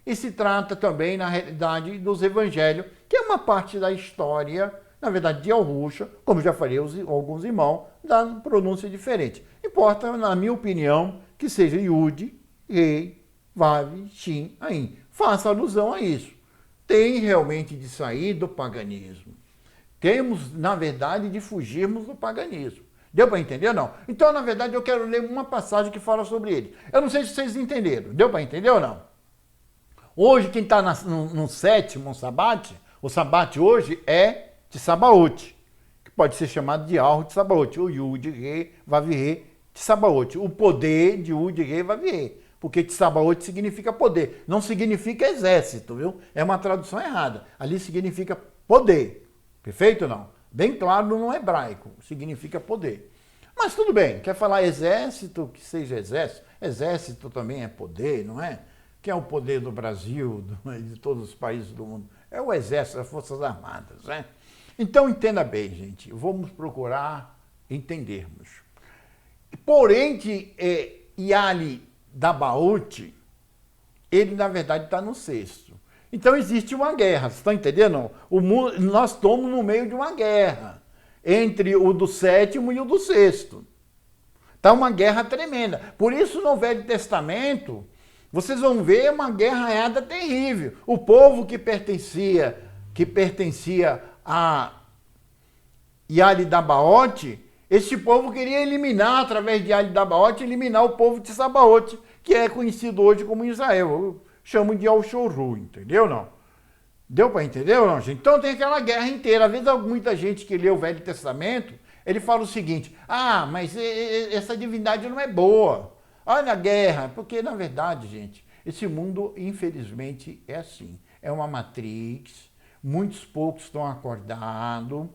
E se trata também, na realidade, dos evangelhos, que é uma parte da história, na verdade, de Al-Rushwa, como já falei, alguns irmãos, dá pronúncia diferente. Importa, na minha opinião, que seja Yud, Rei, Vav, Shin, Ain. Faça alusão a isso. Tem realmente de sair do paganismo. Temos, na verdade, de fugirmos do paganismo. Deu para entender ou não? Então, na verdade, eu quero ler uma passagem que fala sobre ele. Eu não sei se vocês entenderam. Deu para entender ou não? Hoje, quem está no sétimo sabate, o sabate hoje é de Sabaoth, que pode ser chamado de Al de Sabaoth, o Yud, Re, Vav, Re, de Sabaoth. O poder de Yud, Re, Vav, Re. Porque de Sabaoth significa poder, não significa exército, viu? É uma tradução errada. Ali significa poder. Perfeito ou não? Bem claro no hebraico, significa poder. Mas tudo bem, quer falar exército, que seja exército. Exército também é poder, não é? Que é o poder do Brasil, de todos os países do mundo. É o exército, as Forças Armadas, né? Então entenda bem, gente, vamos procurar entendermos. Porém, Yaldabaoth, ele na verdade está no sexto. Então existe uma guerra, vocês estão entendendo? O mundo, nós estamos no meio de uma guerra entre o do sétimo e o do sexto. Está uma guerra tremenda. Por isso no Velho Testamento, vocês vão ver uma guerra terrível. O povo que pertencia a Iale-Dabaote, esse povo queria eliminar, através de Iale-Dabaote, eliminar o povo de Sabaote, que é conhecido hoje como Israel. Eu chamo de Al-Shuru, entendeu não? Deu para entender ou não, gente? Então tem aquela guerra inteira. Às vezes muita gente que lê o Velho Testamento, ele fala o seguinte: ah, mas essa divindade não é boa. Olha a guerra. Porque, na verdade, gente, esse mundo, infelizmente, é assim. É uma matrix, muitos poucos estão acordados,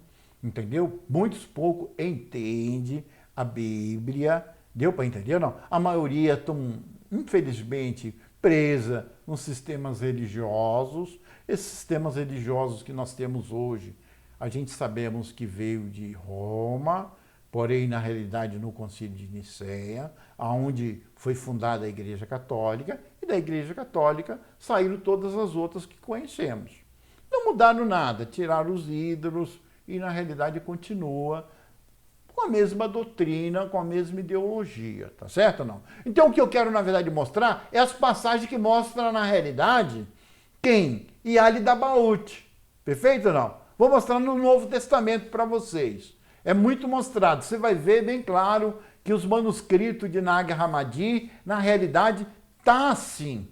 entendeu? Muitos poucos entendem a Bíblia. Deu para entender ou não? A maioria estão, infelizmente, presa nos sistemas religiosos. Esses sistemas religiosos que nós temos hoje, a gente sabemos que veio de Roma, porém, na realidade, no Concílio de Nicéia, onde foi fundada a Igreja Católica, e da Igreja Católica saíram todas as outras que conhecemos. Não mudaram nada, tiraram os ídolos e, na realidade, continua com a mesma doutrina, com a mesma ideologia, tá certo ou não? Então, o que eu quero, na verdade, mostrar é as passagens que mostram, na realidade, quem? Iale-Dabaote. Perfeito ou não? Vou mostrar no Novo Testamento para vocês. É muito mostrado. Você vai ver bem claro que os manuscritos de Nag Hammadi, na realidade, está assim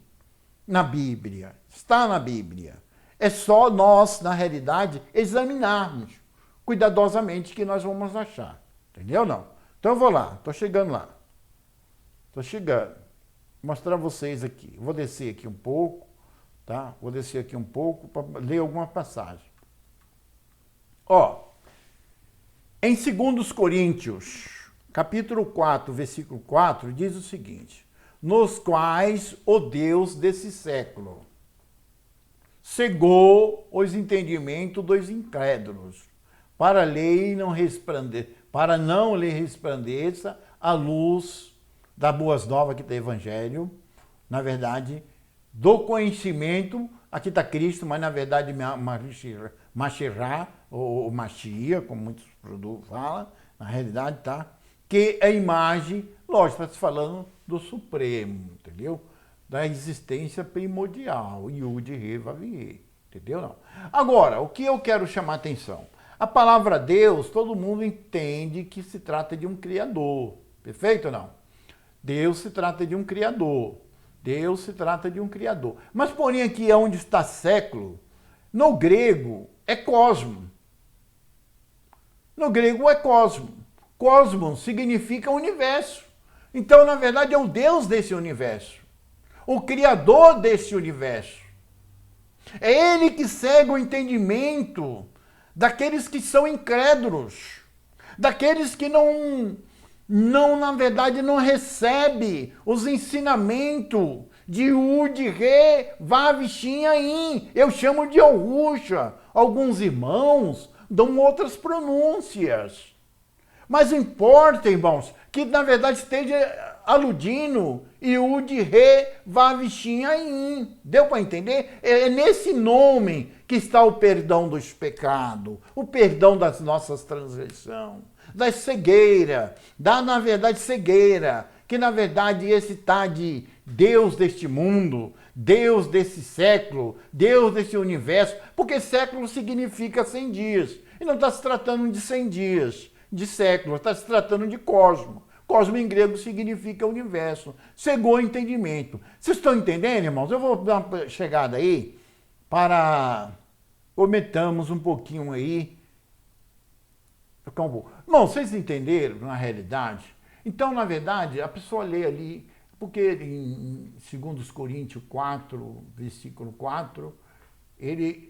na Bíblia. Está na Bíblia. É só nós, na realidade, examinarmos cuidadosamente que nós vamos achar. Entendeu ou não? Então eu vou lá. Estou chegando lá. Estou chegando. Vou mostrar a vocês aqui. Vou descer aqui um pouco. Tá? Vou descer aqui um pouco para ler alguma passagem. Ó, em 2 Coríntios, capítulo 4, versículo 4, diz o seguinte: nos quais o Deus desse século cegou os entendimentos dos incrédulos, para não lhe resplandeça a luz da boas novas que tem o Evangelho, na verdade, do conhecimento, aqui está Cristo, mas na verdade Machirá, ou Machia, como muitos falam, na realidade, tá? Que é a imagem, lógico, está se falando do Supremo, entendeu? Da existência primordial, Yud, Re, Vav, He, entendeu? Não. Agora, o que eu quero chamar a atenção? A palavra Deus, todo mundo entende que se trata de um Criador, perfeito ou não? Deus se trata de um Criador. Deus se trata de um Criador. Mas, porém, aqui onde está século, no grego é cosmo. No grego é cosmo. Cosmos significa universo. Então, na verdade, é o Deus desse universo. O Criador desse universo. É Ele que cega o entendimento daqueles que são incrédulos. Daqueles que na verdade, não recebe os ensinamentos de Ud, Re, Vav, Shin, Ain. Eu chamo de Orusha. Alguns irmãos dão outras pronúncias. Mas importa, irmãos, que na verdade esteja aludindo Yud, Re, Vav, Shin, Ain. Deu para entender? É nesse nome que está o perdão dos pecados, o perdão das nossas transgressões, da cegueira, na verdade, cegueira, que na verdade esse tá de Deus deste mundo, Deus desse século, Deus desse universo, porque século significa 100 dias, e não está se tratando de 100 dias, de século, está se tratando de cosmo. Cosmo em grego significa universo, cegou o entendimento. Vocês estão entendendo, irmãos? Eu vou dar uma chegada aí, para comentamos um pouquinho aí. Bom, vocês entenderam na realidade? Então, na verdade, a pessoa lê ali, porque em 2 Coríntios 4, versículo 4,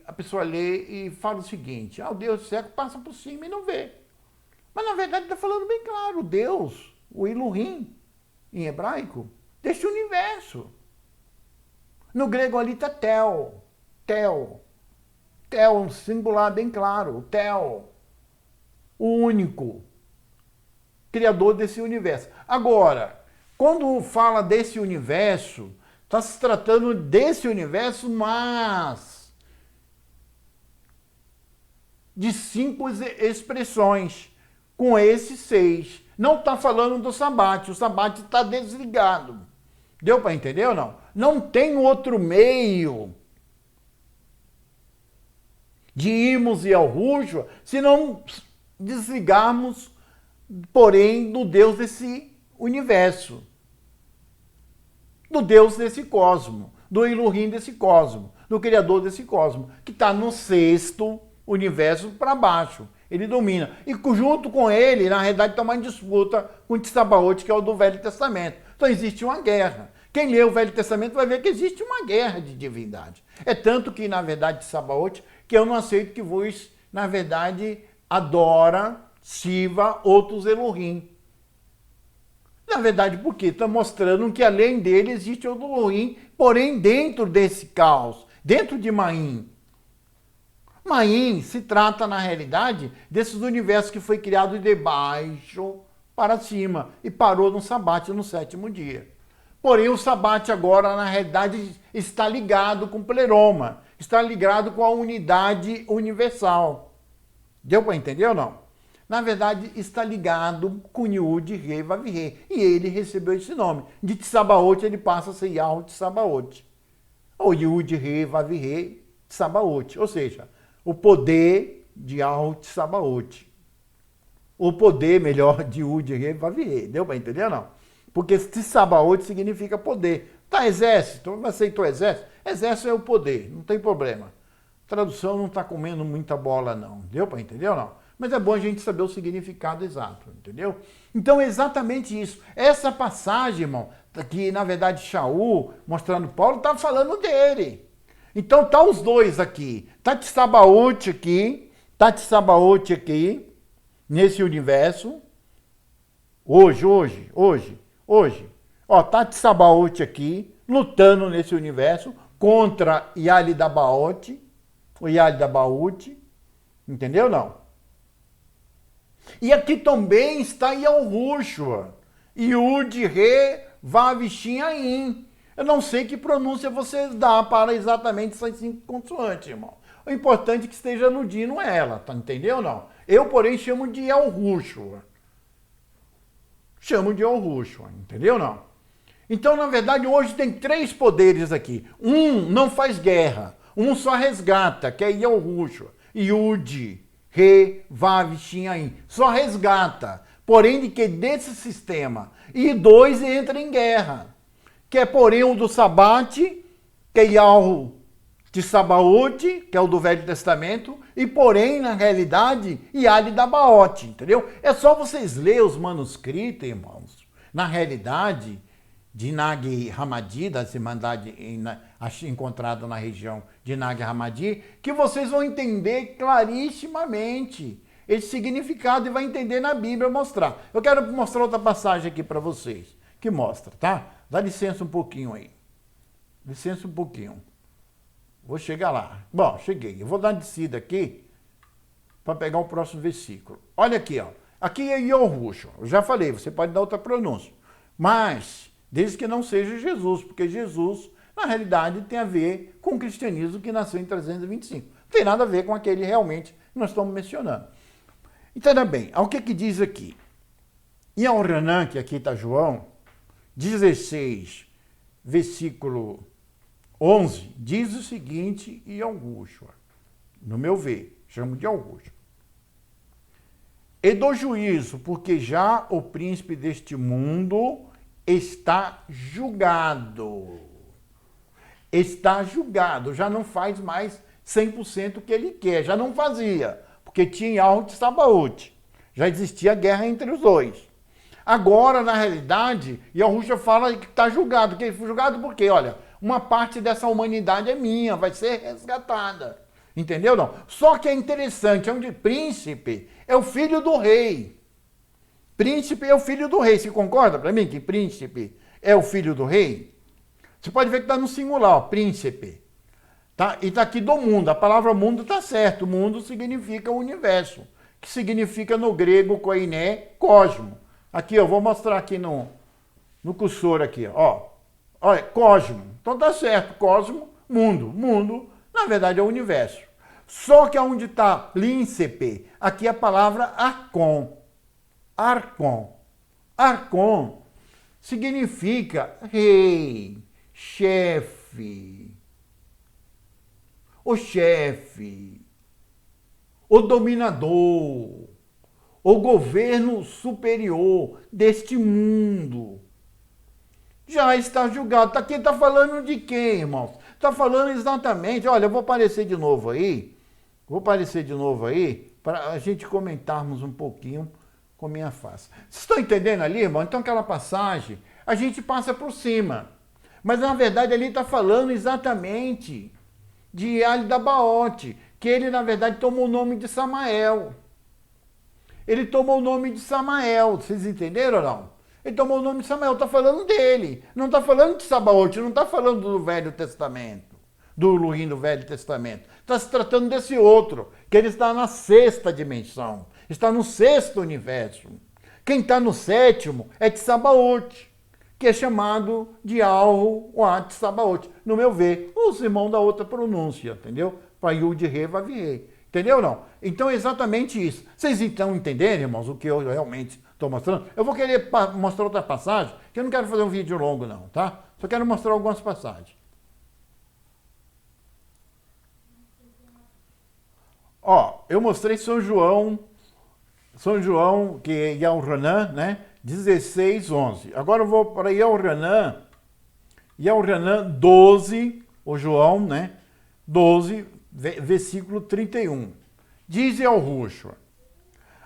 a pessoa lê e fala o seguinte: o Deus do século passa por cima e não vê. Mas na verdade está falando bem claro, Deus, o Elohim, em hebraico, deste universo. No grego ali está Tel, um singular bem claro, Tel, o único criador desse universo. Agora, quando fala desse universo, Está se tratando desse universo, mas de 5 expressões, com esses 6. Não está falando do sabate, o sabate está desligado. Deu para entender ou não? Não tem outro meio de irmos e ao Rushua se não desligarmos, porém, do Deus desse universo, do Deus desse cosmo, do Elohim desse cosmo, do Criador desse cosmo, que está no 6º universo para baixo. Ele domina. E junto com ele, na realidade, está uma disputa com o Tsabaoth, que é o do Velho Testamento. Então existe uma guerra. Quem lê o Velho Testamento vai ver que existe uma guerra de divindade. É tanto que, na verdade, Tsabaoth, que eu não aceito que vos, na verdade, adora, sirva outros Elohim. Na verdade, por quê? Está mostrando que além dele existe outro Elohim, porém dentro desse caos, dentro de Maim. Maim se trata, na realidade, desses universos que foi criado de baixo para cima e parou no sabate no 7º dia. Porém, o sabate agora, na realidade, está ligado com o pleroma, está ligado com a unidade universal. Deu para entender ou não? Na verdade, está ligado com Yud, Re, Vav, Re. E ele recebeu esse nome. De Tsabaoth, ele passa a ser Yahweh Tsabaoth. Ou Yud, Re, Vav, Re, Tsabaoth. Ou seja, o poder de Yahweh Tsabaoth. O poder, melhor, de Yud, Re, Vav, Re. Deu para entender ou não? Porque Tsabaoth significa poder. Tá, exército, aceitou exército? Exército é o poder, não tem problema. A tradução não está comendo muita bola, não. Deu para entender ou não? Mas é bom a gente saber o significado exato, entendeu? Então é exatamente isso. Essa passagem, irmão, que na verdade Shaul, mostrando Paulo, está falando dele. Então tá os dois aqui. Tá Tsabaoth aqui, tá Tsabaoth aqui, nesse universo. Hoje. Ó, tá Tsabaoth aqui, lutando nesse universo contra Yaldabaoth, o Yaldabaoth, entendeu não? E aqui também está Yahushua, Yud, Re, Vav, Shin, Ain. Eu não sei que pronúncia você dá para exatamente essas 5 consoantes, irmão. O importante é que esteja aludindo ela, tá? Entendeu ou não? Eu, porém, chamo de Yahushua. Chamo de Yahushua, entendeu ou não? Então, na verdade, hoje tem 3 poderes aqui. Um não faz guerra, um só resgata, que é Yahushua. Yud, Re, Vav, Shin, Ain. Só resgata. Porém, de que desse sistema. E 2 entra em guerra. Que é, porém, o do Sabate, que é Yahweh de Sabaoth, que é o do Velho Testamento. E, porém, na realidade, Yaldabaoth, entendeu? É só vocês lerem os manuscritos, irmãos. Na realidade, de Nag Hammadi, da Irmandade encontrada na região de Nag Hammadi, que vocês vão entender clarissimamente esse significado e vai entender na Bíblia mostrar. Eu quero mostrar outra passagem aqui para vocês, que mostra, tá? Dá licença um pouquinho aí. Licença um pouquinho. Vou chegar lá. Bom, cheguei. Eu vou dar uma descida aqui para pegar o próximo versículo. Olha aqui, ó. Aqui é Yahushua. Eu já falei, você pode dar outra pronúncia. Mas, desde que não seja Jesus, porque Jesus, na realidade, tem a ver com o cristianismo que nasceu em 325. Não tem nada a ver com aquele realmente que nós estamos mencionando. Entenda bem, ao que diz aqui? Em Al-Ranan, que aqui está João, 16, versículo 11, diz o seguinte, e Yahushua, no meu ver, chamo de Yahushua. E do juízo, porque já o príncipe deste mundo está julgado. Está julgado, já não faz mais 100% o que ele quer, já não fazia, porque tinha Yahweh de Sabaoth, já existia guerra entre os dois. Agora, na realidade, Yahushua fala que está julgado. Que foi julgado por quê? Olha, uma parte dessa humanidade é minha, vai ser resgatada. Entendeu? Não? Só que é interessante, onde príncipe é o filho do rei. Príncipe é o filho do rei. Você concorda para mim que príncipe é o filho do rei? Você pode ver que está no singular, ó, príncipe. Tá? E está aqui do mundo. A palavra mundo está certo. Mundo significa universo, que significa no grego koiné, cosmo. Aqui, eu vou mostrar aqui no cursor aqui, ó. Olha, cosmo. Então tá certo, cosmo, mundo. Mundo, na verdade, é o universo. Só que onde está príncipe, aqui é a palavra arcon. Arcon. Arcon significa rei, chefe, o chefe, o dominador, o governo superior deste mundo. Já está julgado. Aqui está falando de quem, irmãos? Está falando exatamente, olha, eu vou aparecer de novo aí, para a gente comentarmos um pouquinho com minha face. Vocês estão entendendo ali, irmão? Então aquela passagem, a gente passa por cima. Mas na verdade ali está falando exatamente de Ali da Baote, que ele na verdade tomou o nome de Samael. Ele tomou o nome de Samael, vocês entenderam ou não? Ele tomou o nome de Samael, está falando dele. Não está falando de Sabaote, não está falando do Velho Testamento, do Elohim do Velho Testamento. Está se tratando desse outro, que ele está na sexta dimensão, está no sexto universo. Quem está no sétimo é Tsabaote, que é chamado de Al-Wat Sabaote. No meu ver, os irmãos da outra pronúncia, entendeu? Para Yud Re, Vav Re. Entendeu ou não? Então é exatamente isso. Vocês estão entendendo, irmãos, o que eu realmente estou mostrando? Eu vou querer mostrar outra passagem, que eu não quero fazer um vídeo longo não, tá? Só quero mostrar algumas passagens. Ó, eu mostrei São João, que é Yaohanan, né? 16:11. Agora eu vou para Yaohanan 12, o João, né? 12, versículo 31. Diz Yahushua: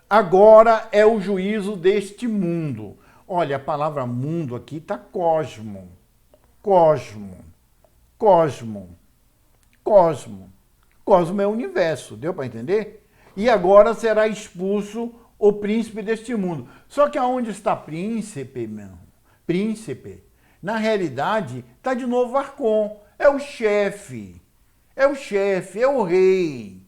agora é o juízo deste mundo. Olha, a palavra mundo aqui está cosmo. Cosmo. Cosmo. Cosmo. Cosmo é o universo, deu para entender? E agora será expulso o príncipe deste mundo. Só que aonde está príncipe, meu? Príncipe, na realidade, está de novo Arcon. É o chefe. É o chefe, é o rei.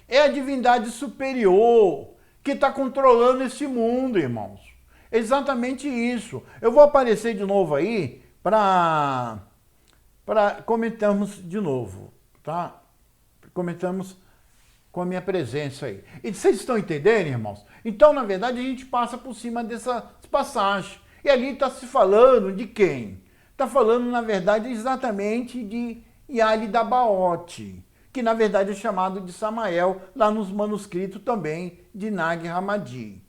É a divindade superior que está controlando esse mundo, irmãos. Exatamente isso. Eu vou aparecer de novo aí para comentarmos de novo, tá? Comentamos com a minha presença aí. E vocês estão entendendo, irmãos? Então, na verdade, a gente passa por cima dessa passagem. E ali está se falando de quem? Está falando, na verdade, exatamente de Yali da Baote, que na verdade é chamado de Samael, lá nos manuscritos também de Nag Hammadi.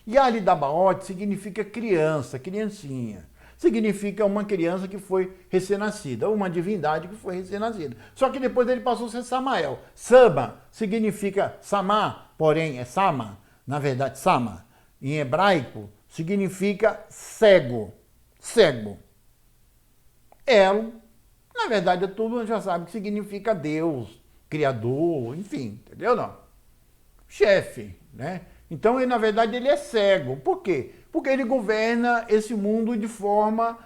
Yali da Baote significa criança, criancinha. Significa uma criança que foi recém-nascida, uma divindade que foi recém-nascida. Só que depois ele passou a ser Samael. Sama significa Samá, porém é Sama, na verdade Sama, em hebraico, significa cego, cego. El, na verdade, todo mundo já sabe que significa Deus, Criador, enfim, entendeu não? Chefe, né? Então, ele, na verdade, ele é cego. Por quê? Porque ele governa esse mundo de forma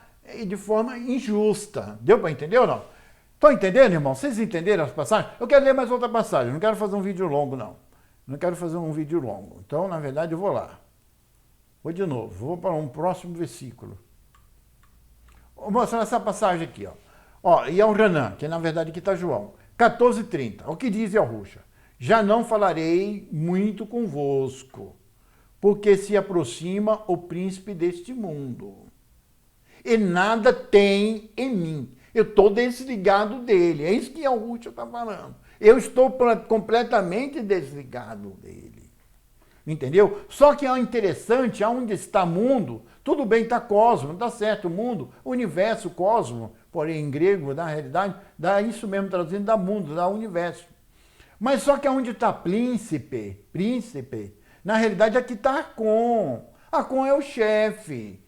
injusta. Deu para entender ou não? Estão entendendo, irmão? Vocês entenderam as passagens? Eu quero ler mais outra passagem, não quero fazer um vídeo longo, não. Não quero fazer um vídeo longo. Então, na verdade, eu vou lá. Vou de novo, vou para um próximo versículo. Vou mostrar essa passagem aqui, ó. Ó, e Yaohanan, que na verdade aqui está João. 14:30. O que diz Yahushua? Já não falarei muito convosco, porque se aproxima o príncipe deste mundo. E nada tem em mim. Eu estou desligado dele. É isso que Yahushua está falando. Eu estou completamente desligado dele. Entendeu? Só que é interessante, aonde está mundo, tudo bem, está cosmo, está certo, mundo, universo, cosmo, porém em grego, na realidade, dá isso mesmo, traduzindo, dá mundo, dá universo. Mas só que aonde está príncipe, na realidade aqui está Arcon. Arcon é o chefe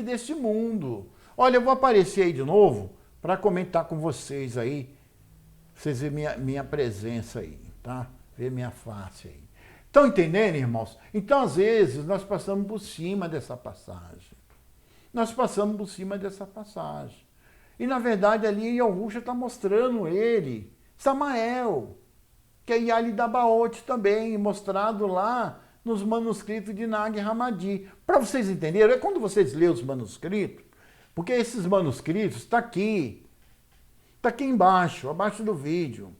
desse mundo. Olha, eu vou aparecer aí de novo para comentar com vocês aí, vocês verem minha presença aí, tá? Ver minha face aí. Estão entendendo, irmãos? Então, às vezes, nós passamos por cima dessa passagem. Nós passamos por cima dessa passagem. E, na verdade, ali Yahushua está mostrando ele, Samael, que é Yali da Baote também, mostrado lá nos manuscritos de Nag Hammadi. Para vocês entenderem, é quando vocês lêem os manuscritos, Porque esses manuscritos está aqui. Está aqui embaixo, abaixo do vídeo.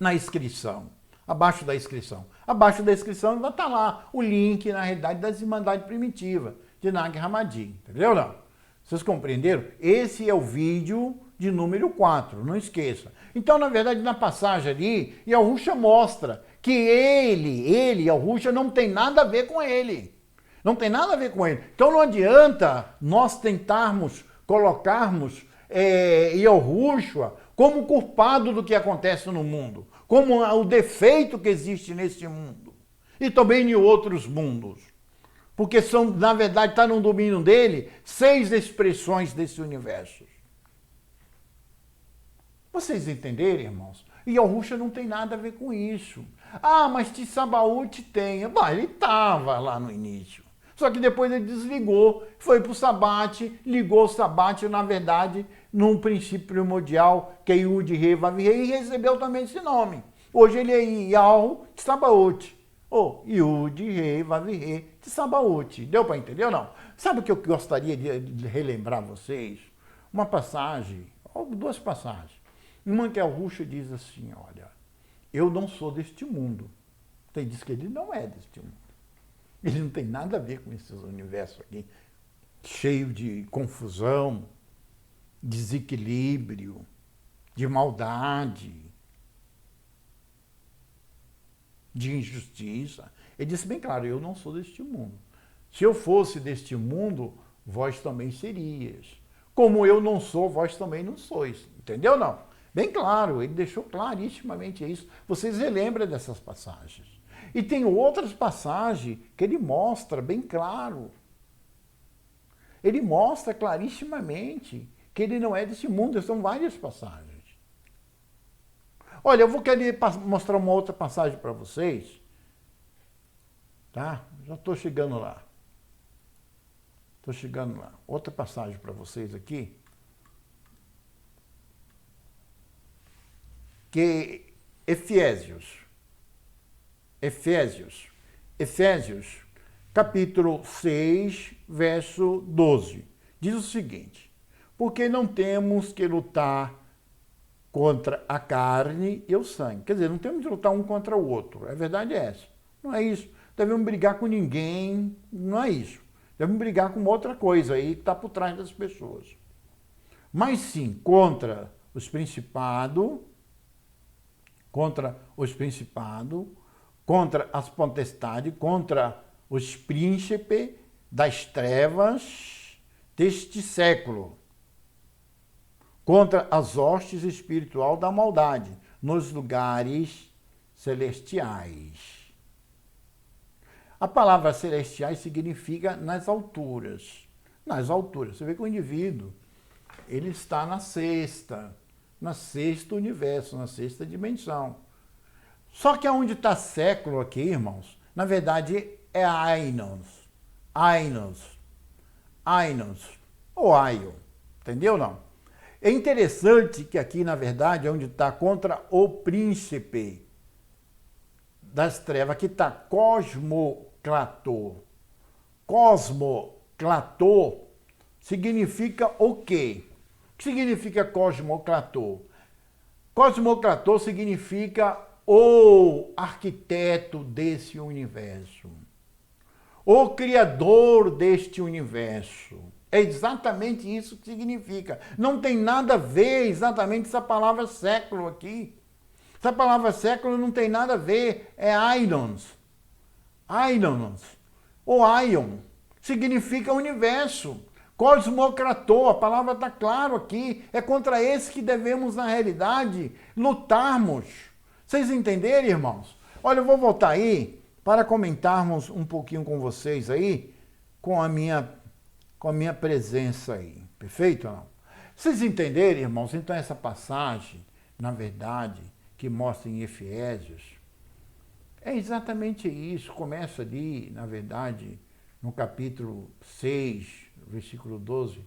Na inscrição. Abaixo da inscrição. Abaixo da inscrição vai estar lá o link, na realidade, das Irmandades Primitivas de Nag Hammadi. Entendeu não? Vocês compreenderam? Esse é o vídeo de número 4, não esqueça. Então, na verdade, na passagem ali, Yahusha mostra que ele, Yahusha, não tem nada a ver com ele. Não tem nada a ver com ele. Então não adianta nós tentarmos colocarmos Yahusha como culpado do que acontece no mundo, como o defeito que existe nesse mundo e também em outros mundos. Porque são, na verdade, está no domínio dele 6 expressões desse universo. Vocês entenderem, irmãos? E Yahusha não tem nada a ver com isso. Ah, mas Tissabaoth tem. Ele estava lá no início. Só que depois ele desligou, foi para o Sabate, ligou o Sabate, na verdade, num princípio primordial, que é Yud Re Vav Re, e recebeu também esse nome. Hoje ele é Yahu Tissabaoth, ou Yud Re Vav Re Tissabaoth. Deu para entender ou não? Sabe o que eu gostaria de relembrar vocês? Uma passagem, ou 2 passagens. Uma que Yahusha diz assim, olha, eu não sou deste mundo. Tem diz que ele não é deste mundo. Ele não tem nada a ver com esses universos aqui, cheio de confusão, desequilíbrio, de maldade, de injustiça. Ele disse bem claro, eu não sou deste mundo. Se eu fosse deste mundo, vós também serias. Como eu não sou, vós também não sois. Entendeu não? Bem claro, ele deixou clarissimamente isso. Vocês relembram dessas passagens. E tem outras passagens que ele mostra bem claro. Ele mostra clarissimamente que ele não é desse mundo. São várias passagens. Olha, eu vou querer mostrar uma outra passagem para vocês. Tá? Já estou chegando lá. Estou chegando lá. Outra passagem para vocês aqui. Que Efésios, capítulo 6, verso 12, diz o seguinte, porque não temos que lutar contra a carne e o sangue. Quer dizer, não temos que lutar um contra o outro, a verdade é essa. Não é isso, devemos brigar com ninguém, não é isso. Devemos brigar com outra coisa aí que está por trás das pessoas. Mas sim, contra os principados, contra as potestades, contra os príncipes das trevas deste século, contra as hostes espiritual da maldade nos lugares celestiais. A palavra celestiais significa nas alturas. Nas alturas. Você vê que o indivíduo, ele está na sexto universo, na sexta dimensão. Só que onde está século aqui, irmãos, na verdade é Ainos, ou Aion, entendeu não? É interessante que aqui, na verdade, é onde está contra o príncipe das trevas, aqui está Cosmocrator. Cosmocrator significa o quê? O que significa Cosmocrator? Cosmocrator significa o arquiteto desse universo, o criador deste universo. É exatamente isso que significa. Não tem nada a ver exatamente essa palavra século aqui. Essa palavra século não tem nada a ver, é Aions, ou Aion, significa universo. Cosmocrator, a palavra está claro aqui, é contra esse que devemos, na realidade, lutarmos. Vocês entenderem, irmãos? Olha, eu vou voltar aí para comentarmos um pouquinho com vocês aí, com a minha presença aí. Perfeito ou não? Vocês entenderem, irmãos? Então essa passagem, na verdade, que mostra em Efésios, é exatamente isso. Começa ali, na verdade, no capítulo 6, versículo 12,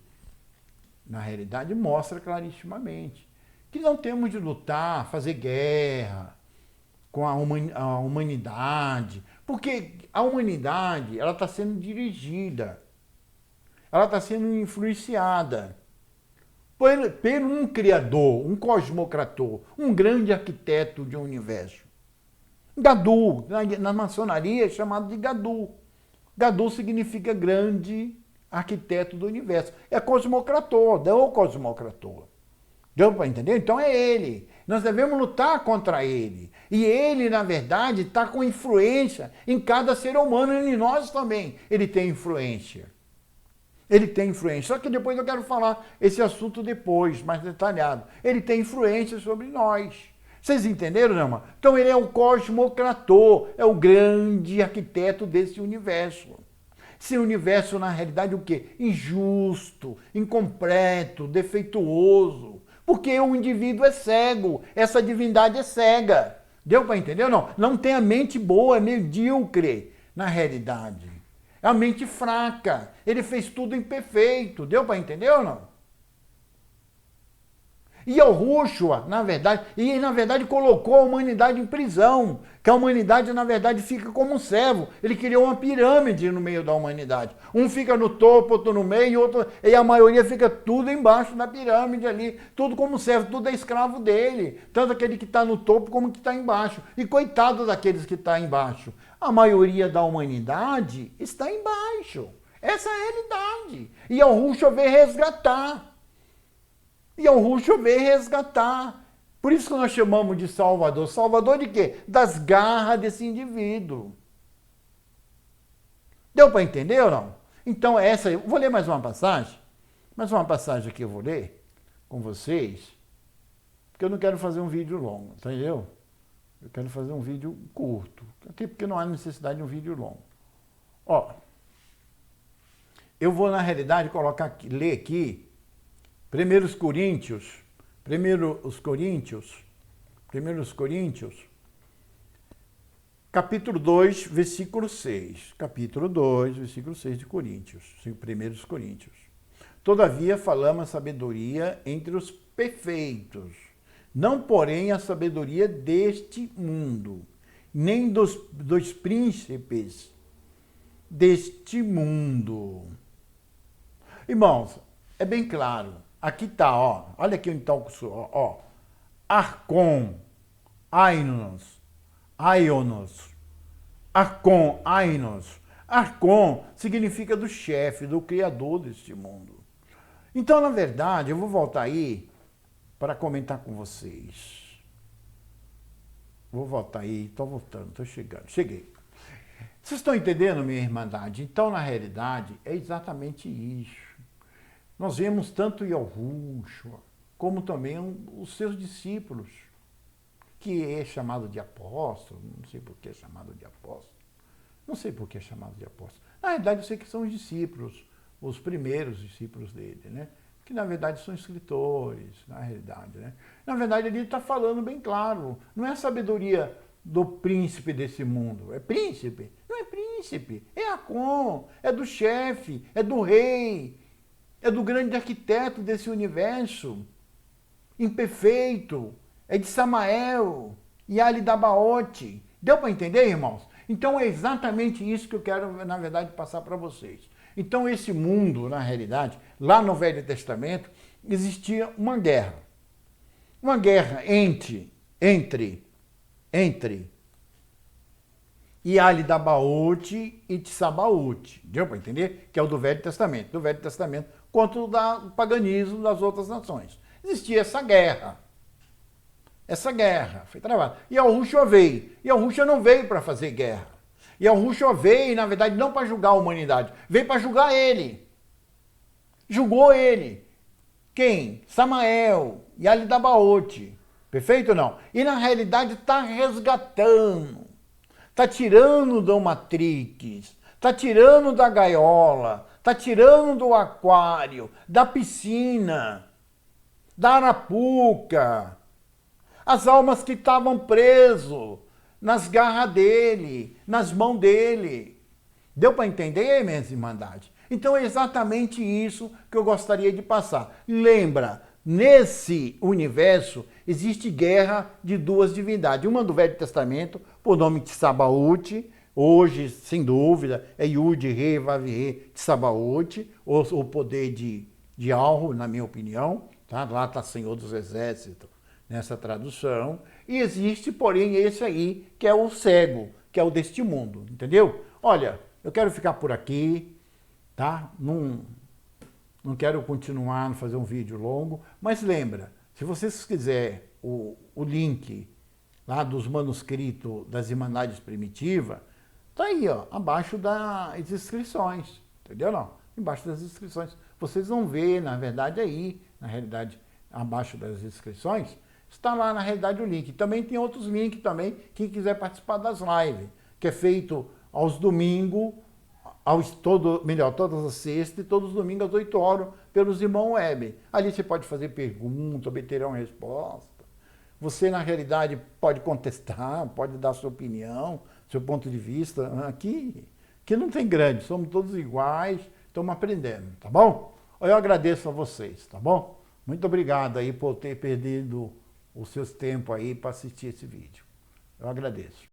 na realidade, mostra clarissimamente que não temos de lutar, fazer guerra com a humanidade, porque a humanidade ela está sendo dirigida. ela está sendo influenciada por um criador, um cosmocrator, um grande arquiteto de um universo. Gadu, na maçonaria é chamado de Gadu. Gadu significa grande arquiteto do universo. É cosmocrator, é o cosmocrator. Deu para entender? Então é ele. Nós devemos lutar contra ele. E ele, na verdade, está com influência em cada ser humano e em nós também. Ele tem influência. Ele tem influência. Só que depois eu quero falar esse assunto depois, mais detalhado. Ele tem influência sobre nós. Vocês entenderam, não, mano? Então ele é o cosmocrator, é o grande arquiteto desse universo. Esse universo, na realidade, o quê? Injusto, incompleto, defeituoso. Porque o indivíduo é cego, essa divindade é cega. Deu para entender ou não? Não tem a mente boa, é medíocre, na realidade. É a mente fraca. Ele fez tudo imperfeito. Deu para entender ou não? E Yahushua, na verdade, colocou a humanidade em prisão, que a humanidade, na verdade, fica como um servo. Ele criou uma pirâmide no meio da humanidade. Um fica no topo, outro no meio, outro, e a maioria fica tudo embaixo da pirâmide ali, tudo como servo, tudo é escravo dele, tanto aquele que está no topo como que está embaixo. E coitado daqueles que estão embaixo. A maioria da humanidade está embaixo. Essa é a realidade. E Yahushua veio resgatar. E Yahushua veio resgatar. Por isso que nós chamamos de Salvador. Salvador de quê? Das garras desse indivíduo. Deu para entender ou não? Então essa, eu vou ler mais uma passagem. Mais uma passagem aqui eu vou ler com vocês. Porque eu não quero fazer um vídeo longo, entendeu? Eu quero fazer um vídeo curto. Até porque não há necessidade de um vídeo longo. Ó, eu vou na realidade colocar aqui, ler aqui 1 Coríntios, capítulo 2, versículo 6. Capítulo 2, versículo 6 de Coríntios, 1 Coríntios. Todavia falamos a sabedoria entre os perfeitos, não porém a sabedoria deste mundo, nem dos príncipes deste mundo. Irmãos, é bem claro. Aqui está, ó. Olha aqui então, ó. Arcon, Ainos, Arcon, Ainos. Arcon significa do chefe, do criador deste mundo. Então, na verdade, eu vou voltar aí para comentar com vocês. Vou voltar aí, estou voltando, estou chegando. Cheguei. Vocês estão entendendo, minha irmandade? Então, na realidade, é exatamente isso. Nós vemos tanto Yahushua, como também os seus discípulos, que é chamado de apóstolo, não sei por que é chamado de apóstolo, não sei por que é chamado de apóstolo. Na realidade, eu sei que são os discípulos, os primeiros discípulos dele, né? Que na verdade são escritores, na realidade, né? Na verdade, ele está falando bem claro, não é a sabedoria do príncipe desse mundo, é príncipe, não é príncipe, é Arcon, é do chefe, é do rei, é do grande arquiteto desse universo, imperfeito, é de Samael e Ali Dabaote. Deu para entender, irmãos? Então é exatamente isso que eu quero, na verdade, passar para vocês. Então esse mundo, na realidade, lá no Velho Testamento, existia uma guerra. Uma guerra entre Iali Dabaote e Tsabaote. Deu para entender? Que é o do Velho Testamento. Do Velho Testamento contra o paganismo das outras nações. Existia essa guerra. Essa guerra foi travada. E Yahushua veio. E Yahushua não veio para fazer guerra. E Yahushua veio, na verdade, não para julgar a humanidade. Veio para julgar ele. Julgou ele. Quem? Samael e Ali Dabaote. Perfeito ou não? E na realidade está resgatando. Está tirando da Matrix. Está tirando da gaiola. Está tirando do aquário. Da piscina. Da arapuca. As almas que estavam presas nas garras dele, nas mãos dele. Deu para entender, minhas irmandades? Então é exatamente isso que eu gostaria de passar. Lembra, nesse universo existe guerra de duas divindades. Uma do Velho Testamento, por nome de Tsabaote, Hoje, sem dúvida, é Yud, Re, Vav, Re, Tsabaoth, o poder de Alro, na minha opinião. Tá? Lá está Senhor dos Exércitos, nessa tradução. E existe, porém, esse aí, que é o cego, que é o deste mundo, entendeu? Olha, eu quero ficar por aqui, tá? Não quero continuar, não fazer um vídeo longo, mas lembra, se vocês quiserem o link lá dos manuscritos das Irmandades Primitivas, tá aí, ó, abaixo das inscrições, entendeu não? Embaixo das inscrições. Vocês vão ver, na verdade, aí, na realidade, abaixo das inscrições, está lá, na realidade, o link. Também tem outros links também, quem quiser participar das lives, que é feito aos domingos, todas as sextas e todos os domingos às 8 horas, pelos irmãos web. Ali você pode fazer pergunta, obter uma resposta. Você, na realidade, pode contestar, pode dar sua opinião, seu ponto de vista. Aqui não tem grande, somos todos iguais, estamos aprendendo, tá bom? Eu agradeço a vocês, tá bom? Muito obrigado aí por ter perdido os seus tempos aí para assistir esse vídeo. Eu agradeço.